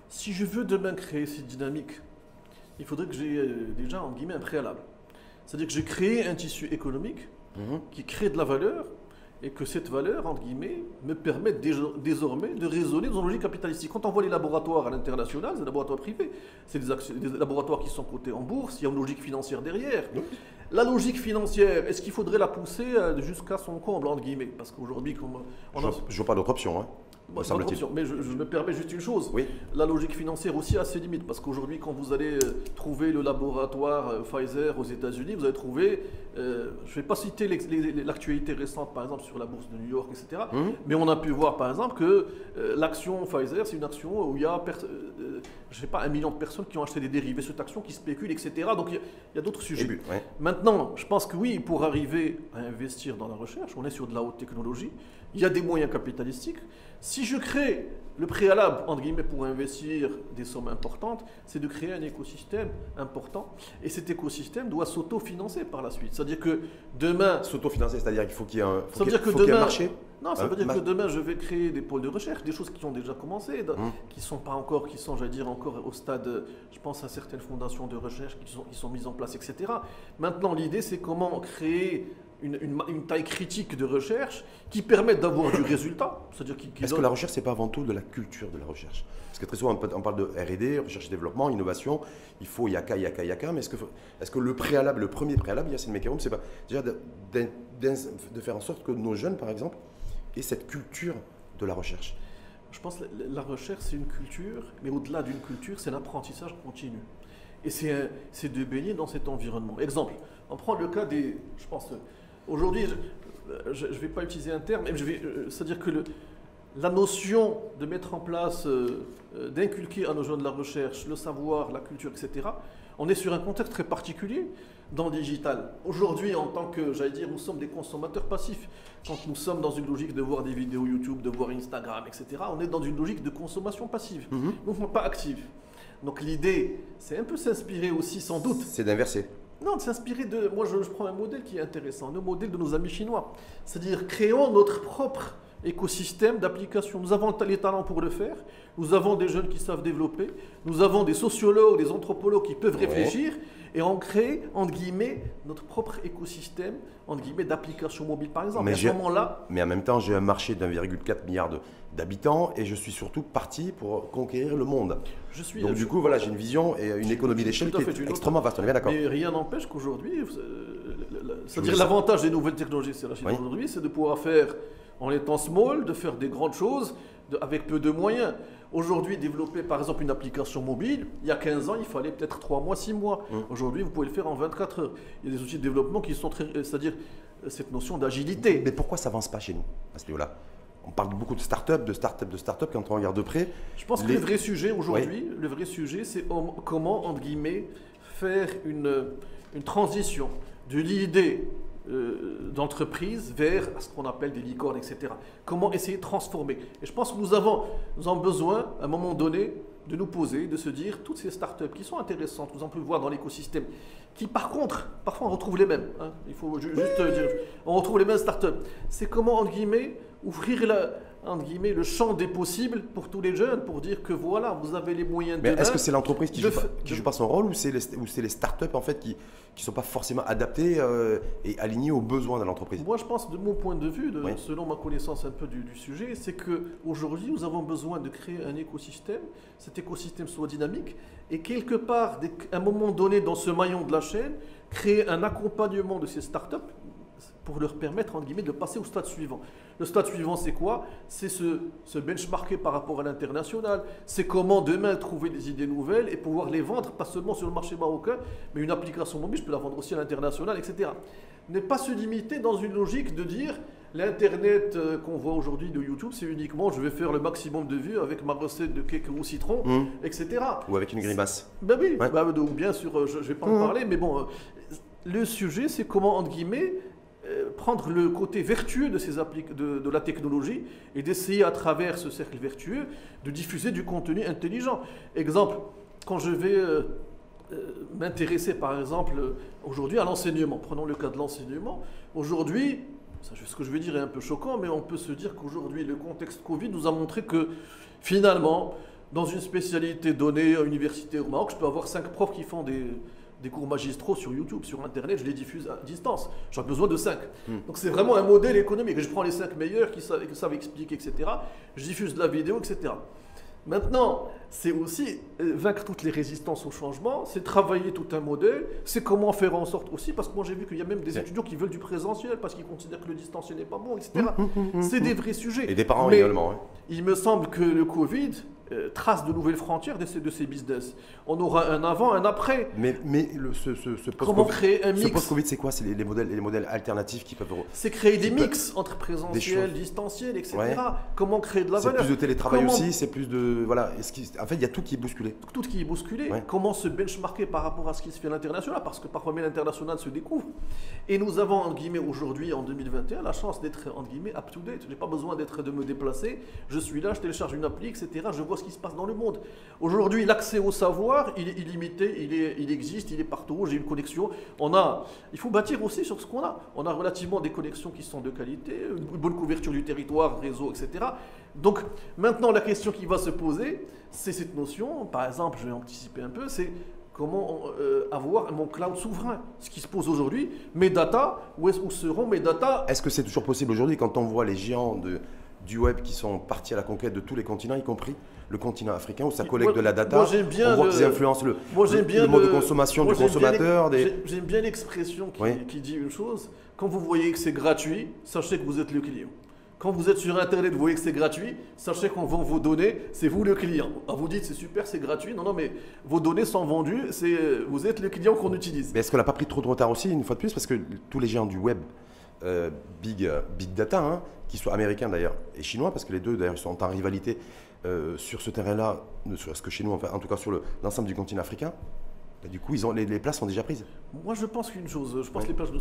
si je veux demain créer cette dynamique, il faudrait que j'ai déjà, entre guillemets, un préalable. C'est-à-dire que j'ai créé un tissu économique qui crée de la valeur et que cette valeur, entre guillemets, me permet désormais de raisonner dans une logique capitalistique. Quand on voit les laboratoires à l'international, c'est des laboratoires privés, c'est des laboratoires qui sont cotés en bourse, il y a une logique financière derrière. La logique financière, est-ce qu'il faudrait la pousser jusqu'à son comble, entre guillemets? Parce qu'aujourd'hui, je ne vois pas d'autre option. Hein. Mais je me permets juste une chose. Oui. La logique financière aussi a ses limites. Parce qu'aujourd'hui, quand vous allez trouver le laboratoire Pfizer aux États-Unis, vous allez trouver, je ne vais pas citer l'actualité récente, par exemple, sur la bourse de New York, etc. Mais on a pu voir, par exemple, que l'action Pfizer, c'est une action où il y a, je sais pas, 1 million de personnes qui ont acheté des dérivés sur cette action, qui spéculent, etc. Donc il y a d'autres sujets. Maintenant, je pense que oui, pour arriver à investir dans la recherche, on est sur de la haute technologie. Il y a des moyens capitalistiques. Si je crée le préalable, entre guillemets, pour investir des sommes importantes, c'est de créer un écosystème important. Et cet écosystème doit s'autofinancer par la suite. C'est-à-dire que demain... S'autofinancer, c'est-à-dire qu'il faut qu'il y ait un, marché. Non, ça veut dire que demain, je vais créer des pôles de recherche, des choses qui ont déjà commencé, qui sont pas encore, qui sont, j'allais dire, encore au stade, je pense à certaines fondations de recherche qui sont mises en place, etc. Maintenant, l'idée, c'est comment créer une taille critique de recherche qui permette d'avoir du résultat. C'est-à-dire Est-ce que la recherche, c'est pas avant tout de la culture de la recherche? Parce que très souvent, on parle de R&D, recherche et développement, innovation, il faut yaka, mais est-ce que le premier préalable, Yacine Benkaoum, c'est pas déjà de faire en sorte que nos jeunes, par exemple, aient cette culture de la recherche? Je pense que la recherche, c'est une culture, mais au-delà d'une culture, c'est l'apprentissage continu. Et c'est de baigner dans cet environnement. Exemple, on prend le cas des... Je pense... Aujourd'hui, je ne vais pas utiliser un terme, mais c'est-à-dire que la notion de mettre en place, d'inculquer à nos jeunes de la recherche, le savoir, la culture, etc., on est sur un contexte très particulier dans le digital. Aujourd'hui, en tant que, j'allais dire, nous sommes des consommateurs passifs. Quand nous sommes dans une logique de voir des vidéos YouTube, de voir Instagram, etc., on est dans une logique de consommation passive, donc pas active. Donc l'idée, c'est un peu s'inspirer aussi, sans doute. C'est d'inverser. Non, de s'inspirer de... Moi, je prends un modèle qui est intéressant, le modèle de nos amis chinois. C'est-à-dire, créons notre propre écosystème d'application. Nous avons les talents pour le faire, nous avons des jeunes qui savent développer, nous avons des sociologues, des anthropologues qui peuvent réfléchir, et on crée, entre guillemets, notre propre écosystème, entre guillemets, d'applications mobiles, par exemple. Mais en même temps, j'ai un marché d'1,4 milliard d'habitants et je suis surtout parti pour conquérir le monde. Donc du coup, voilà, j'ai une vision et une économie d'échelle qui est extrêmement vaste. On est bien d'accord. Mais rien n'empêche qu'aujourd'hui, c'est-à-dire l'avantage des nouvelles technologies, c'est aujourd'hui, c'est de pouvoir faire, en étant small, de faire des grandes choses avec peu de moyens. Aujourd'hui, développer par exemple une application mobile, il y a 15 ans, il fallait peut-être 3 mois, 6 mois. Aujourd'hui, vous pouvez le faire en 24 heures. Il y a des outils de développement qui sont très... C'est-à-dire cette notion d'agilité. Mais pourquoi ça n'avance pas chez nous, à ce niveau-là? On parle beaucoup de start-up, quand on regarde de près. Je pense que le vrai sujet aujourd'hui, le vrai sujet, c'est comment, entre guillemets, faire une transition de l'idée d'entreprise vers ce qu'on appelle des licornes, etc. Comment essayer de transformer. Et je pense que nous avons besoin, à un moment donné, de nous poser, de se dire, toutes ces startups qui sont intéressantes, vous en pouvez voir dans l'écosystème, qui par contre, parfois on retrouve les mêmes, il faut juste dire, on retrouve les mêmes startups. C'est comment, entre guillemets, ouvrir entre guillemets, le champ des possibles pour tous les jeunes, pour dire que voilà, vous avez les moyens de... Mais est-ce que c'est l'entreprise qui joue pas son rôle ou c'est les startups en fait qui ne sont pas forcément adaptées et alignées aux besoins de l'entreprise? Moi, je pense, de mon point de vue, selon ma connaissance un peu du sujet, c'est qu'aujourd'hui, nous avons besoin de créer un écosystème, cet écosystème soit dynamique, et quelque part, à un moment donné, dans ce maillon de la chaîne, créer un accompagnement de ces startups pour leur permettre, entre guillemets, de passer au stade suivant. Le stade suivant, c'est quoi? C'est se benchmarker par rapport à l'international. C'est comment demain trouver des idées nouvelles et pouvoir les vendre, pas seulement sur le marché marocain, mais une application mobile, je peux la vendre aussi à l'international, etc. Ne pas se limiter dans une logique de dire l'Internet qu'on voit aujourd'hui de YouTube, c'est uniquement je vais faire le maximum de vues avec ma recette de cake au citron, etc. Ou avec une grimace. Ben oui, ou bien sûr, je ne vais pas en parler, mais bon, le sujet, c'est comment, entre guillemets, prendre le côté vertueux de la technologie et d'essayer à travers ce cercle vertueux de diffuser du contenu intelligent. Exemple, quand je vais m'intéresser par exemple aujourd'hui à l'enseignement, prenons le cas de l'enseignement, aujourd'hui, ce que je vais dire est un peu choquant, mais on peut se dire qu'aujourd'hui le contexte Covid nous a montré que finalement, dans une spécialité donnée à l'université au Maroc, je peux avoir 5 profs qui font des cours magistraux sur YouTube, sur Internet, je les diffuse à distance. J'en ai besoin de 5. Donc c'est vraiment un modèle économique. Je prends les 5 meilleurs qui savent expliquer, etc. Je diffuse de la vidéo, etc. Maintenant, c'est aussi vaincre toutes les résistances au changement, c'est travailler tout un modèle, c'est comment faire en sorte aussi, parce que moi j'ai vu qu'il y a même des étudiants qui veulent du présentiel, parce qu'ils considèrent que le distanciel n'est pas bon, etc. C'est des vrais sujets. Et des parents mais également. Ouais. Il me semble que le Covid trace de nouvelles frontières de ces business. On aura un avant, un après. Mais ce comment créer un mix? Ce post-Covid, c'est quoi? C'est les modèles alternatifs qui peuvent... C'est créer des mix entre présentiel, distanciel, etc. Ouais. Comment créer de la valeur? C'est plus de télétravail aussi, c'est plus de... Voilà. En fait, il y a tout qui est bousculé. Tout qui est bousculé. Ouais. Comment se benchmarker par rapport à ce qui se fait à l'international? Parce que parfois même l'international se découvre. Et nous avons, entre guillemets, aujourd'hui, en 2021, la chance d'être, entre guillemets, up-to-date. Je n'ai pas besoin de me déplacer. Je suis là, je télécharge une appli, etc. Je vois ce qui se passe dans le monde. Aujourd'hui, l'accès au savoir, il est illimité, il existe, il est partout, j'ai une connexion. Il faut bâtir aussi sur ce qu'on a. On a relativement des connexions qui sont de qualité, une bonne couverture du territoire, réseau, etc. Donc, maintenant, la question qui va se poser, c'est cette notion, par exemple, je vais anticiper un peu, c'est comment avoir mon cloud souverain. Ce qui se pose aujourd'hui, mes data, où seront mes data? Est-ce que c'est toujours possible aujourd'hui quand on voit les géants du web qui sont partis à la conquête de tous les continents, y compris le continent africain, où ça collecte de la data, on voit qu'ils influencent le mode de consommation du consommateur. J'aime bien l'expression qui dit une chose, quand vous voyez que c'est gratuit, sachez que vous êtes le client. Quand vous êtes sur Internet, vous voyez que c'est gratuit, sachez qu'on vend vos données, c'est vous le client. Vous dites c'est super, c'est gratuit. Non, mais vos données sont vendues, vous êtes le client qu'on utilise. Mais est-ce qu'on n'a pas pris trop de retard aussi, une fois de plus, parce que tous les géants du web, big data, qui soient américains d'ailleurs et chinois, parce que les deux d'ailleurs sont en rivalité sur ce terrain-là, ne serait-ce que chez nous, enfin, en tout cas sur l'ensemble du continent africain. Et du coup, les places sont déjà prises. Moi, je pense qu'une chose, je pense que les places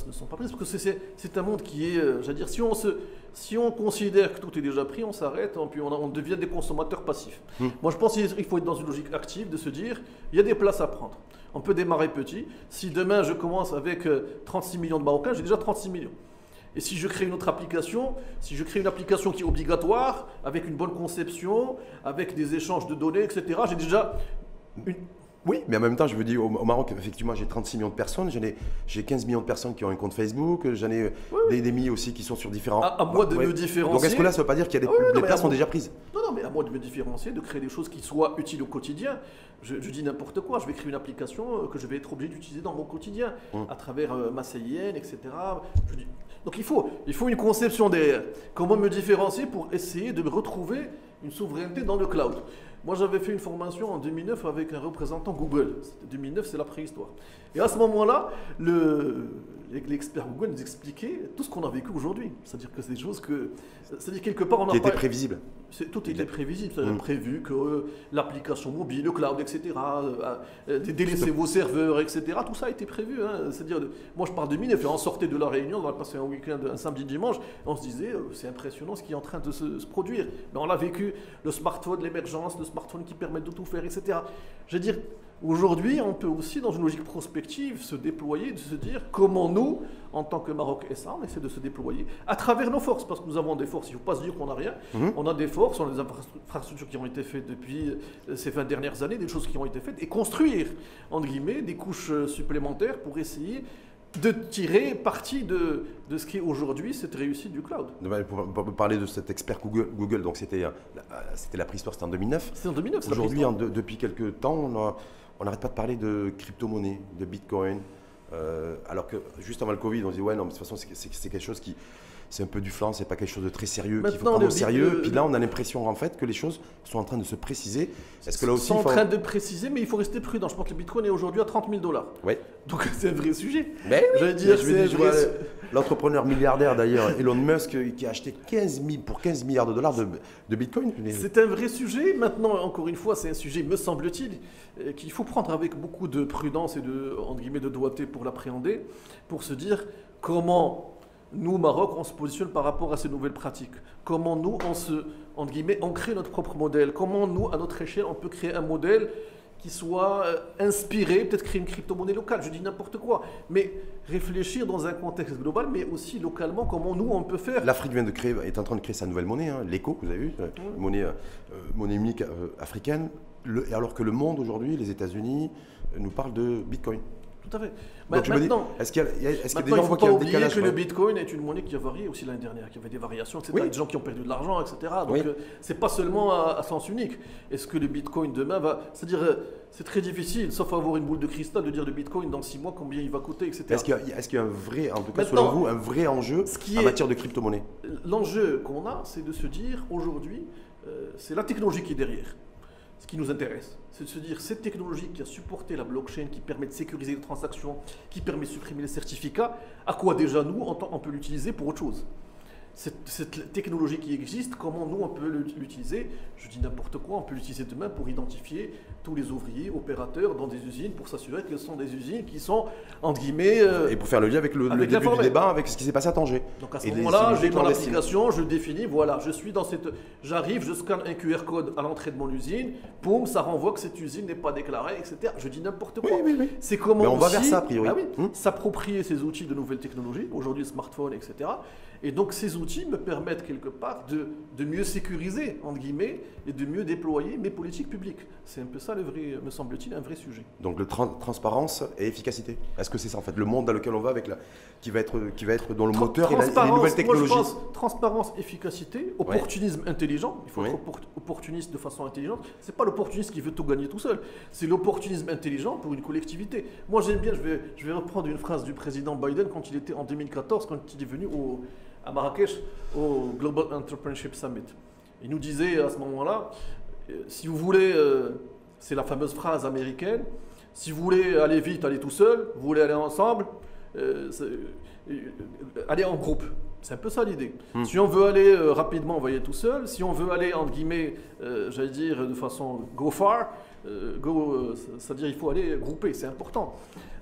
ne sont pas prises, parce que c'est un monde qui est, j'allais dire, si on considère que tout est déjà pris, on s'arrête, puis on devient des consommateurs passifs. Moi, je pense qu'il faut être dans une logique active, de se dire, il y a des places à prendre. On peut démarrer petit. Si demain, je commence avec 36 millions de Marocains, j'ai déjà 36 millions. Et si je crée une autre application, si je crée une application qui est obligatoire, avec une bonne conception, avec des échanges de données, etc., j'ai déjà une... Oui, mais en même temps, je veux dire, au Maroc, effectivement, j'ai 36 millions de personnes, j'ai 15 millions de personnes qui ont un compte Facebook, j'en ai des milliers aussi qui sont sur différents... À moi de me différencier... Donc est-ce que là, ça ne veut pas dire qu'il y a les places sont déjà prises? Non, mais à moi de me différencier, de créer des choses qui soient utiles au quotidien. Je dis n'importe quoi, je vais créer une application que je vais être obligé d'utiliser dans mon quotidien, à travers ma CIN, etc. Donc il faut une conception derrière. Comment me différencier pour essayer de me retrouver une souveraineté dans le cloud? Moi, j'avais fait une formation en 2009 avec un représentant Google. 2009, c'est la préhistoire. Et à ce moment-là, l'expert Google nous expliquait tout ce qu'on a vécu aujourd'hui. C'est-à-dire que c'est des choses que... C'est-à-dire quelque part, on a... Qui était prévisible. Tout était prévisible. C'est prévu que l'application mobile, le cloud, etc., délaisser vos serveurs, etc., tout ça a été prévu. C'est-à-dire, moi, je parle de 2009 et on sortait de la réunion, on a passé un week-end, un samedi, dimanche, on se disait, c'est impressionnant ce qui est en train de se produire. Mais on a vécu le smartphone, l'émergence, le smartphone qui permet de tout faire, etc. Je veux dire, Aujourd'hui, on peut aussi, dans une logique prospective, se déployer, de se dire comment nous, en tant que Maroc SA, on essaie de se déployer à travers nos forces, parce que nous avons des forces, il ne faut pas se dire qu'on n'a rien. On a des forces, on a des infrastructures qui ont été faites depuis ces 20 dernières années, des choses qui ont été faites, et construire, entre guillemets, des couches supplémentaires pour essayer de tirer parti de ce qui est aujourd'hui cette réussite du cloud. Pour parler de cet expert Google, donc c'était la préhistoire, c'était en 2009. C'est en 2009. Aujourd'hui, depuis quelques temps, on n'arrête pas de parler de crypto-monnaie, de Bitcoin. Alors que juste avant le Covid, on dit ouais, non, mais de toute façon, c'est quelque chose qui. C'est un peu du flan, c'est pas quelque chose de très sérieux qu'il faut prendre au sérieux. Puis là, on a l'impression en fait que les choses sont en train de se préciser. Est-ce que là aussi, sont en train de préciser, mais il faut rester prudent. Je pense que le Bitcoin est aujourd'hui à 30 000 $. Ouais. Donc c'est un vrai sujet. Mais oui. Je vois l'entrepreneur milliardaire d'ailleurs, Elon Musk, qui a acheté 15 milliards de dollars de Bitcoin. C'est un vrai sujet. Maintenant, encore une fois, c'est un sujet, me semble-t-il, qu'il faut prendre avec beaucoup de prudence et entre guillemets, de doigté pour l'appréhender, pour se dire comment nous, Maroc, on se positionne par rapport à ces nouvelles pratiques. Comment nous, entre guillemets, on crée notre propre modèle. Comment nous, à notre échelle, on peut créer un modèle qui soit inspiré, peut-être créer une crypto-monnaie locale, je dis n'importe quoi. Mais réfléchir dans un contexte global, mais aussi localement, comment nous, on peut faire. L'Afrique est en train de créer sa nouvelle monnaie, l'ECO, vous avez vu, monnaie unique africaine, alors que le monde aujourd'hui, les États-Unis, nous parle de Bitcoin. Tout à fait. Donc maintenant, est-ce qu'il y a des gens qui ont qu'il y a un oublier décalage, que le Bitcoin est une monnaie qui a varié aussi l'année dernière, qui avait des variations, etc. Oui. Des gens qui ont perdu de l'argent, etc. Donc c'est pas seulement à sens unique. Est-ce que le Bitcoin demain va... C'est-à-dire, c'est très difficile, sauf avoir une boule de cristal, de dire le Bitcoin dans 6 mois combien il va coûter, etc. Est-ce qu'il y a un vrai, en tout cas selon vous, un vrai enjeu en matière de crypto-monnaie? L'enjeu qu'on a, c'est de se dire aujourd'hui, c'est la technologie qui est derrière. Ce qui nous intéresse, c'est de se dire cette technologie qui a supporté la blockchain, qui permet de sécuriser les transactions, qui permet de supprimer les certificats, à quoi déjà nous, on peut l'utiliser pour autre chose? Cette technologie qui existe, comment nous on peut l'utiliser? Je dis n'importe quoi, on peut l'utiliser demain pour identifier tous les ouvriers, opérateurs dans des usines, pour s'assurer que ce sont des usines qui sont, entre guillemets... et pour faire le lien avec le début du débat, avec ce qui s'est passé à Tanger. Donc à ce moment-là, j'ai mon application, je définis, voilà, je suis dans cette... J'arrive, je scanne un QR code à l'entrée de mon usine, poum, ça renvoie que cette usine n'est pas déclarée, etc. Je dis n'importe quoi. Oui. C'est comment mais on va aussi, vers ça, a priori. S'approprier ces outils de nouvelles technologies, aujourd'hui le smartphone, etc. Et donc ces outils me permettent quelque part de mieux sécuriser, entre guillemets, et de mieux déployer mes politiques publiques. C'est un peu ça, me semble-t-il, un vrai sujet. Donc transparence et efficacité. Est-ce que c'est ça en fait, le monde dans lequel on va, qui va être dans le moteur et les nouvelles technologies? Moi je pense transparence, efficacité, opportunisme intelligent. Il faut être opportuniste de façon intelligente. C'est pas l'opportuniste qui veut tout gagner tout seul. C'est l'opportunisme intelligent pour une collectivité. Moi j'aime bien, je vais reprendre une phrase du président Biden quand il était en 2014, quand il est venu à Marrakech au Global Entrepreneurship Summit. Il nous disait à ce moment-là, si vous voulez, c'est la fameuse phrase américaine, si vous voulez aller vite, allez tout seul, vous voulez aller ensemble, allez en groupe. C'est un peu ça l'idée. Si on veut aller rapidement, on va y aller tout seul. Si on veut aller, entre guillemets, j'allais dire de façon go far, c'est-à-dire il faut aller grouper, c'est important.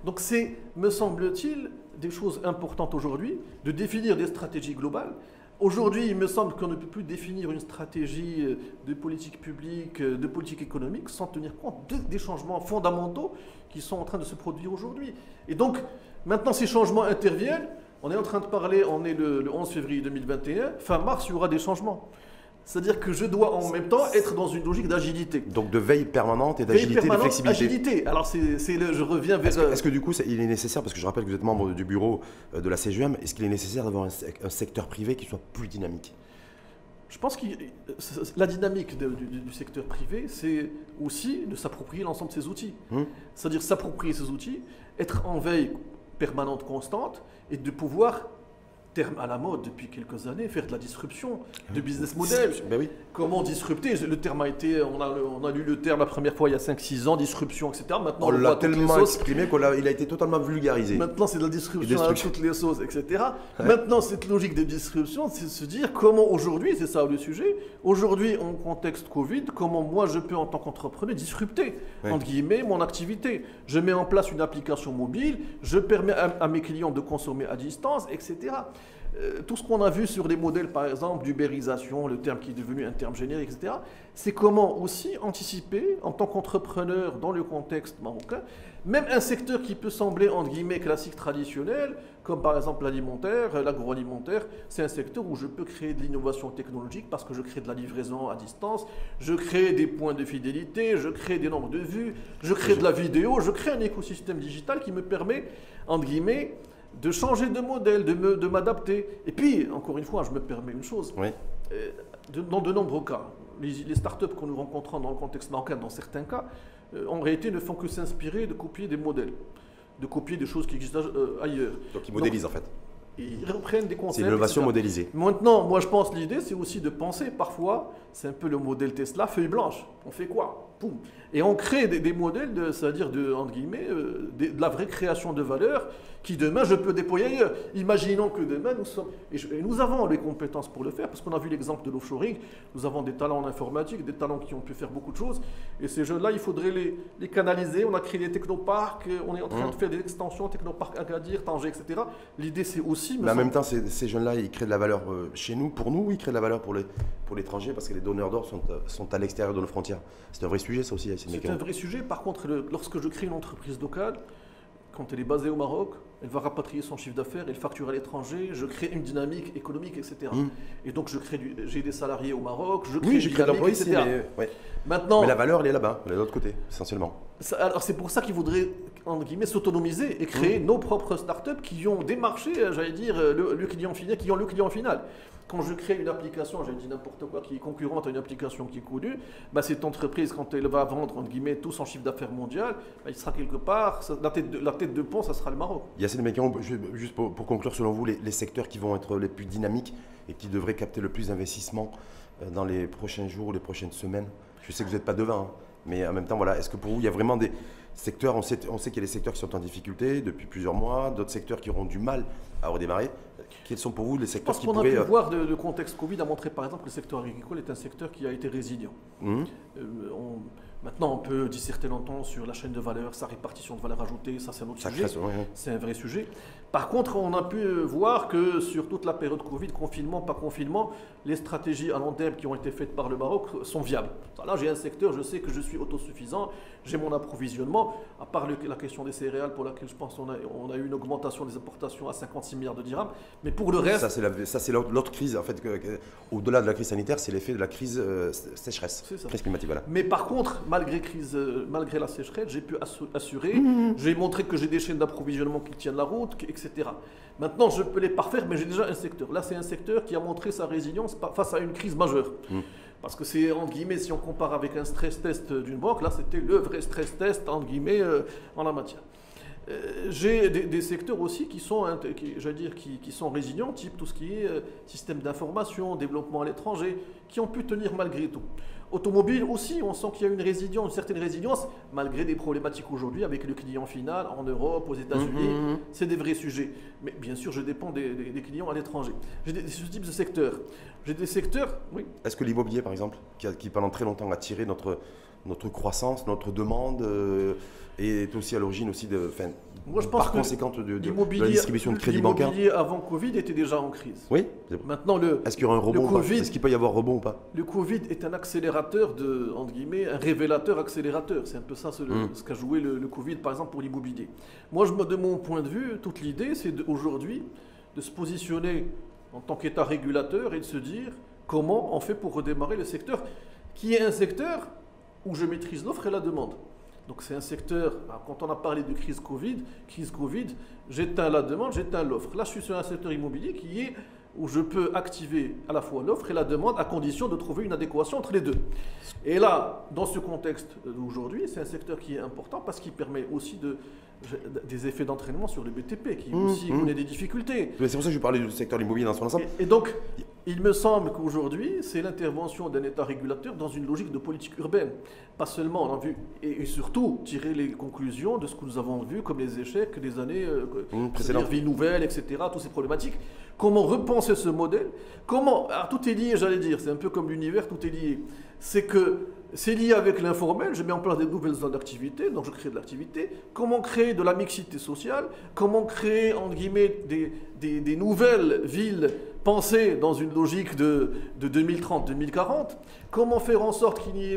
Donc c'est, me semble-t-il, des choses importantes aujourd'hui, de définir des stratégies globales. Aujourd'hui, il me semble qu'on ne peut plus définir une stratégie de politique publique, de politique économique, sans tenir compte des changements fondamentaux qui sont en train de se produire aujourd'hui. Et donc, maintenant, ces changements interviennent. On est en train de parler, on est le 11 février 2021. Fin mars, il y aura des changements. C'est-à-dire que je dois en même temps être dans une logique d'agilité. Donc de veille permanente et d'agilité, de flexibilité. Agilité. Alors je reviens vers... Est-ce que du coup, il est nécessaire, parce que je rappelle que vous êtes membre du bureau de la CGM, est-ce qu'il est nécessaire d'avoir un secteur privé qui soit plus dynamique? Je pense que la dynamique du secteur privé, c'est aussi de s'approprier l'ensemble de ces outils. C'est-à-dire s'approprier ces outils, être en veille permanente, constante, et de pouvoir... terme à la mode depuis quelques années, faire de la disruption de business model. Ben oui. Comment disrupter? Le terme a été, on a lu le terme la première fois il y a 5-6 ans, disruption, etc. Maintenant, on l'a tellement exprimé qu'il a été totalement vulgarisé. Maintenant, c'est de la disruption à toutes les sauces, etc. Ouais. Maintenant, cette logique de disruption, c'est de se dire comment aujourd'hui, c'est ça le sujet, aujourd'hui, en contexte Covid, comment moi je peux en tant qu'entrepreneur disrupter, entre guillemets, mon activité. Je mets en place une application mobile, je permets à mes clients de consommer à distance, etc. Tout ce qu'on a vu sur les modèles, par exemple, d'ubérisation, le terme qui est devenu un terme générique, etc., c'est comment aussi anticiper, en tant qu'entrepreneur dans le contexte marocain, même un secteur qui peut sembler, entre guillemets, classique, traditionnel, comme par exemple l'alimentaire, l'agroalimentaire, c'est un secteur où je peux créer de l'innovation technologique parce que je crée de la livraison à distance, je crée des points de fidélité, je crée des nombres de vues, je crée de la vidéo, je crée un écosystème digital qui me permet, entre guillemets, de changer de modèle, de m'adapter. Et puis, encore une fois, je me permets une chose. Oui. Dans de nombreux cas, les startups que nous rencontrons dans le contexte marocain, dans certains cas, en réalité ne font que s'inspirer de copier des modèles, de copier des choses qui existent ailleurs. Donc ils modélisent en fait. Ils reprennent des concepts. C'est l'innovation etc. modélisée. Maintenant, moi je pense l'idée, c'est aussi de penser parfois, c'est un peu le modèle Tesla, feuille blanche. On fait quoi? Poum. Et on crée des modèles, c'est-à-dire entre guillemets, de la vraie création de valeur qui demain je peux déployer ailleurs. Imaginons que demain nous sommes, et nous avons les compétences pour le faire, parce qu'on a vu l'exemple de l'offshoring, nous avons des talents en informatique, des talents qui ont pu faire beaucoup de choses, et ces jeunes-là, il faudrait les canaliser. On a créé des technoparcs, on est en train de faire des extensions, technoparcs Agadir, Tanger, etc. L'idée c'est aussi... Mais en même temps, ces jeunes-là, ils créent de la valeur chez nous, pour nous, ou ils créent de la valeur pour l'étranger, parce que les donneurs d'ordre sont à l'extérieur de nos frontières. C'est un vrai sujet ça aussi. C'est un vrai sujet. Par contre, lorsque je crée une entreprise locale, quand elle est basée au Maroc, elle va rapatrier son chiffre d'affaires, elle facture à l'étranger, je crée une dynamique économique, etc. Et donc j'ai des salariés au Maroc, je crée de l'emploi ici, Maintenant, mais la valeur, elle est là-bas, elle est de l'autre côté, essentiellement. Alors c'est pour ça qu'il faudrait, entre guillemets, s'autonomiser et créer nos propres startups qui ont des marchés, j'allais dire, le client final, qui ont le client final. Quand je crée une application, j'ai dit n'importe quoi, qui est concurrente à une application qui est connue, bah cette entreprise, quand elle va vendre, entre guillemets, tout son chiffre d'affaires mondial, bah il sera quelque part, la tête de pont, ça sera le Maroc. Yacine Mekian, juste pour conclure, selon vous, les secteurs qui vont être les plus dynamiques et qui devraient capter le plus d'investissement dans les prochains jours ou les prochaines semaines? Je sais que vous n'êtes pas devin, hein, mais en même temps, voilà, est-ce que pour vous, il y a vraiment des secteurs, on sait qu'il y a des secteurs qui sont en difficulté depuis plusieurs mois, d'autres secteurs qui auront du mal à redémarrer. Quels sont pour vous les secteurs qui pourraient... Parce qu'on a pu voir, le contexte Covid a montré par exemple que le secteur agricole est un secteur qui a été résilient. Maintenant, on peut disserter longtemps sur la chaîne de valeur, sa répartition de valeur ajoutée, ça c'est un autre sujet, c'est un vrai sujet. Par contre, on a pu voir que sur toute la période Covid, confinement, pas confinement, les stratégies à long terme qui ont été faites par le Maroc sont viables. Là, j'ai un secteur, je sais que je suis autosuffisant, j'ai mon approvisionnement, à part la question des céréales pour laquelle je pense qu'on a eu une augmentation des importations à 56 milliards de dirhams, mais pour le reste... Ça c'est l'autre crise, en fait, au-delà de la crise sanitaire, c'est l'effet de la crise sécheresse, crise climatique. Voilà. Mais par contre, malgré la sécheresse, j'ai pu assurer, j'ai montré que j'ai des chaînes d'approvisionnement qui tiennent la route, etc. Maintenant, je peux les parfaire, mais j'ai déjà un secteur. Là, c'est un secteur qui a montré sa résilience face à une crise majeure. Parce que c'est, entre guillemets, si on compare avec un stress test d'une banque, là, c'était le vrai stress test, entre guillemets, en la matière. J'ai des secteurs aussi qui sont résilients, type tout ce qui est système d'information, développement à l'étranger, qui ont pu tenir malgré tout. Automobile aussi, on sent qu'il y a une certaine résilience, malgré des problématiques aujourd'hui avec le client final en Europe, aux États-Unis. C'est des vrais sujets. Mais bien sûr, je dépends des clients à l'étranger. J'ai ce type de secteurs. J'ai des secteurs, oui. Est-ce que l'immobilier, par exemple, qui pendant très longtemps a tiré notre croissance, notre demande, est aussi à l'origine aussi moi, je pense par conséquent de la distribution de crédit bancaire? L'immobilier avant Covid était déjà en crise. Oui. Maintenant, est-ce qu'il y aura un rebond ou pas? Est-ce qu'il peut y avoir rebond ou pas? Le Covid est un accélérateur, entre guillemets, un révélateur accélérateur. C'est un peu ça ce qu'a joué le Covid, par exemple, pour l'immobilier. Moi, de mon point de vue, toute l'idée, c'est aujourd'hui de se positionner en tant qu'État régulateur et de se dire comment on fait pour redémarrer le secteur, qui est un secteur où je maîtrise l'offre et la demande. Donc c'est un secteur, quand on a parlé de crise Covid, j'éteins la demande, j'éteins l'offre. Là, je suis sur un secteur immobilier où je peux activer à la fois l'offre et la demande à condition de trouver une adéquation entre les deux. Et là, dans ce contexte d'aujourd'hui, c'est un secteur qui est important parce qu'il permet aussi des effets d'entraînement sur le BTP qui aussi connaît des difficultés. C'est pour ça que je parlais du secteur de l'immobilier dans son ensemble. Et donc, il me semble qu'aujourd'hui, c'est l'intervention d'un État régulateur dans une logique de politique urbaine. Pas seulement, on a vu, et surtout tirer les conclusions de ce que nous avons vu comme les échecs des années précédentes, vie nouvelle, etc., toutes ces problématiques. Comment repenser ce modèle? Tout est lié, j'allais dire, c'est un peu comme l'univers, tout est lié. C'est que c'est lié avec l'informel, je mets en place des nouvelles zones d'activité, donc je crée de l'activité. Comment créer de la mixité sociale? Comment créer, entre guillemets, des nouvelles villes pensées dans une logique de 2030-2040? Comment faire en sorte qu'il y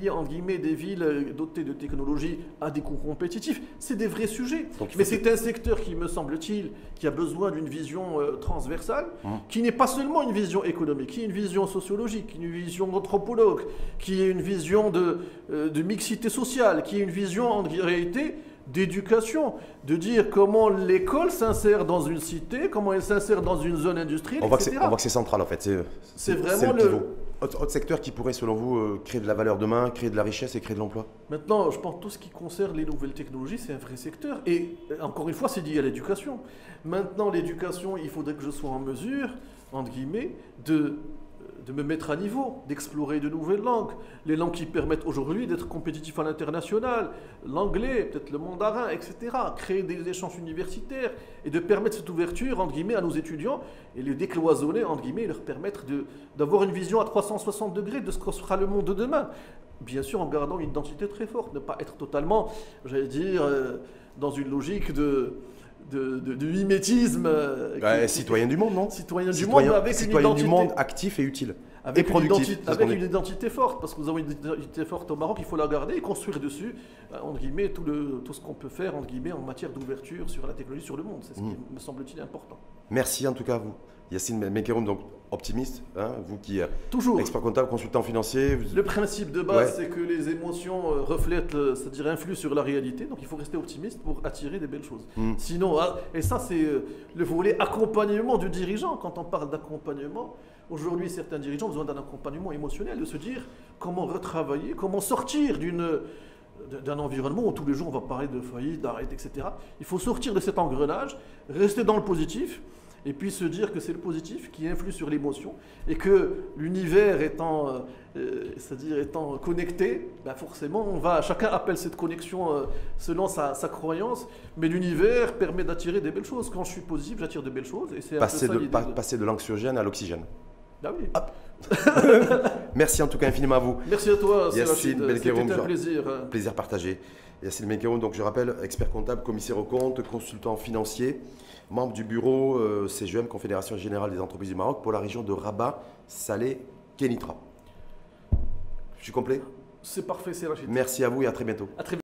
ait, entre guillemets, des villes dotées de technologies à des coûts compétitifs? C'est des vrais sujets. Mais c'est un secteur qui, me semble-t-il, qui a besoin d'une vision transversale, qui n'est pas seulement une vision économique, qui est une vision sociologique, une vision anthropologue, qui est une vision de mixité sociale, qui est une vision, en réalité, d'éducation, de dire comment l'école s'insère dans une cité, comment elle s'insère dans une zone industrielle, etc. On voit que c'est central en fait. C'est vraiment le pivot. Autre secteur qui pourrait, selon vous, créer de la valeur demain, créer de la richesse et créer de l'emploi? Maintenant, je pense que tout ce qui concerne les nouvelles technologies, c'est un vrai secteur. Et encore une fois, c'est lié à l'éducation. Maintenant, l'éducation, il faudrait que je sois en mesure, entre guillemets, de me mettre à niveau, d'explorer de nouvelles langues. Les langues qui permettent aujourd'hui d'être compétitif à l'international, l'anglais, peut-être le mandarin, etc. Créer des échanges universitaires et de permettre cette ouverture, entre guillemets, à nos étudiants et les décloisonner, entre guillemets, et leur permettre d'avoir une vision à 360 degrés de ce que sera le monde de demain. Bien sûr, en gardant une identité très forte, ne pas être totalement, j'allais dire, dans une logique de mimétisme. Citoyen du monde, non? Citoyen du monde, avec citoyen une identité, du monde actif et utile. Avec et productif. Avec une identité forte, parce que nous avons une identité forte au Maroc, il faut la garder et construire dessus, entre guillemets, tout ce qu'on peut faire, entre guillemets, en matière d'ouverture sur la technologie, sur le monde. C'est ce qui me semble-t-il important. Merci en tout cas à vous. Yacine Menkeroum, donc optimiste, hein, vous qui êtes toujours expert comptable, consultant financier. Le principe de base, c'est que les émotions reflètent, c'est-à-dire influent sur la réalité. Donc il faut rester optimiste pour attirer des belles choses. Sinon, et ça c'est le volet accompagnement du dirigeant. Quand on parle d'accompagnement, aujourd'hui certains dirigeants ont besoin d'un accompagnement émotionnel, de se dire comment retravailler, comment sortir d'un environnement où tous les jours on va parler de faillite, d'arrêt, etc. Il faut sortir de cet engrenage, rester dans le positif. Et puis se dire que c'est le positif qui influe sur l'émotion et que l'univers c'est-à-dire étant connecté, ben forcément chacun appelle cette connexion selon sa croyance, mais l'univers permet d'attirer des belles choses. Quand je suis positif, j'attire de belles choses et c'est passer de l'anxiogène à l'oxygène. Ah oui. Merci en tout cas infiniment à vous. Merci à toi, Yacine Menkeroum. C'était un plaisir. Plaisir partagé. Yacine Menkeroum, donc je rappelle, expert comptable, commissaire aux comptes, consultant financier, membre du bureau CGM, Confédération Générale des Entreprises du Maroc, pour la région de Rabat, Salé, Kénitra. Je suis complet? C'est parfait, c'est Rachid. Merci à vous et à très bientôt. À très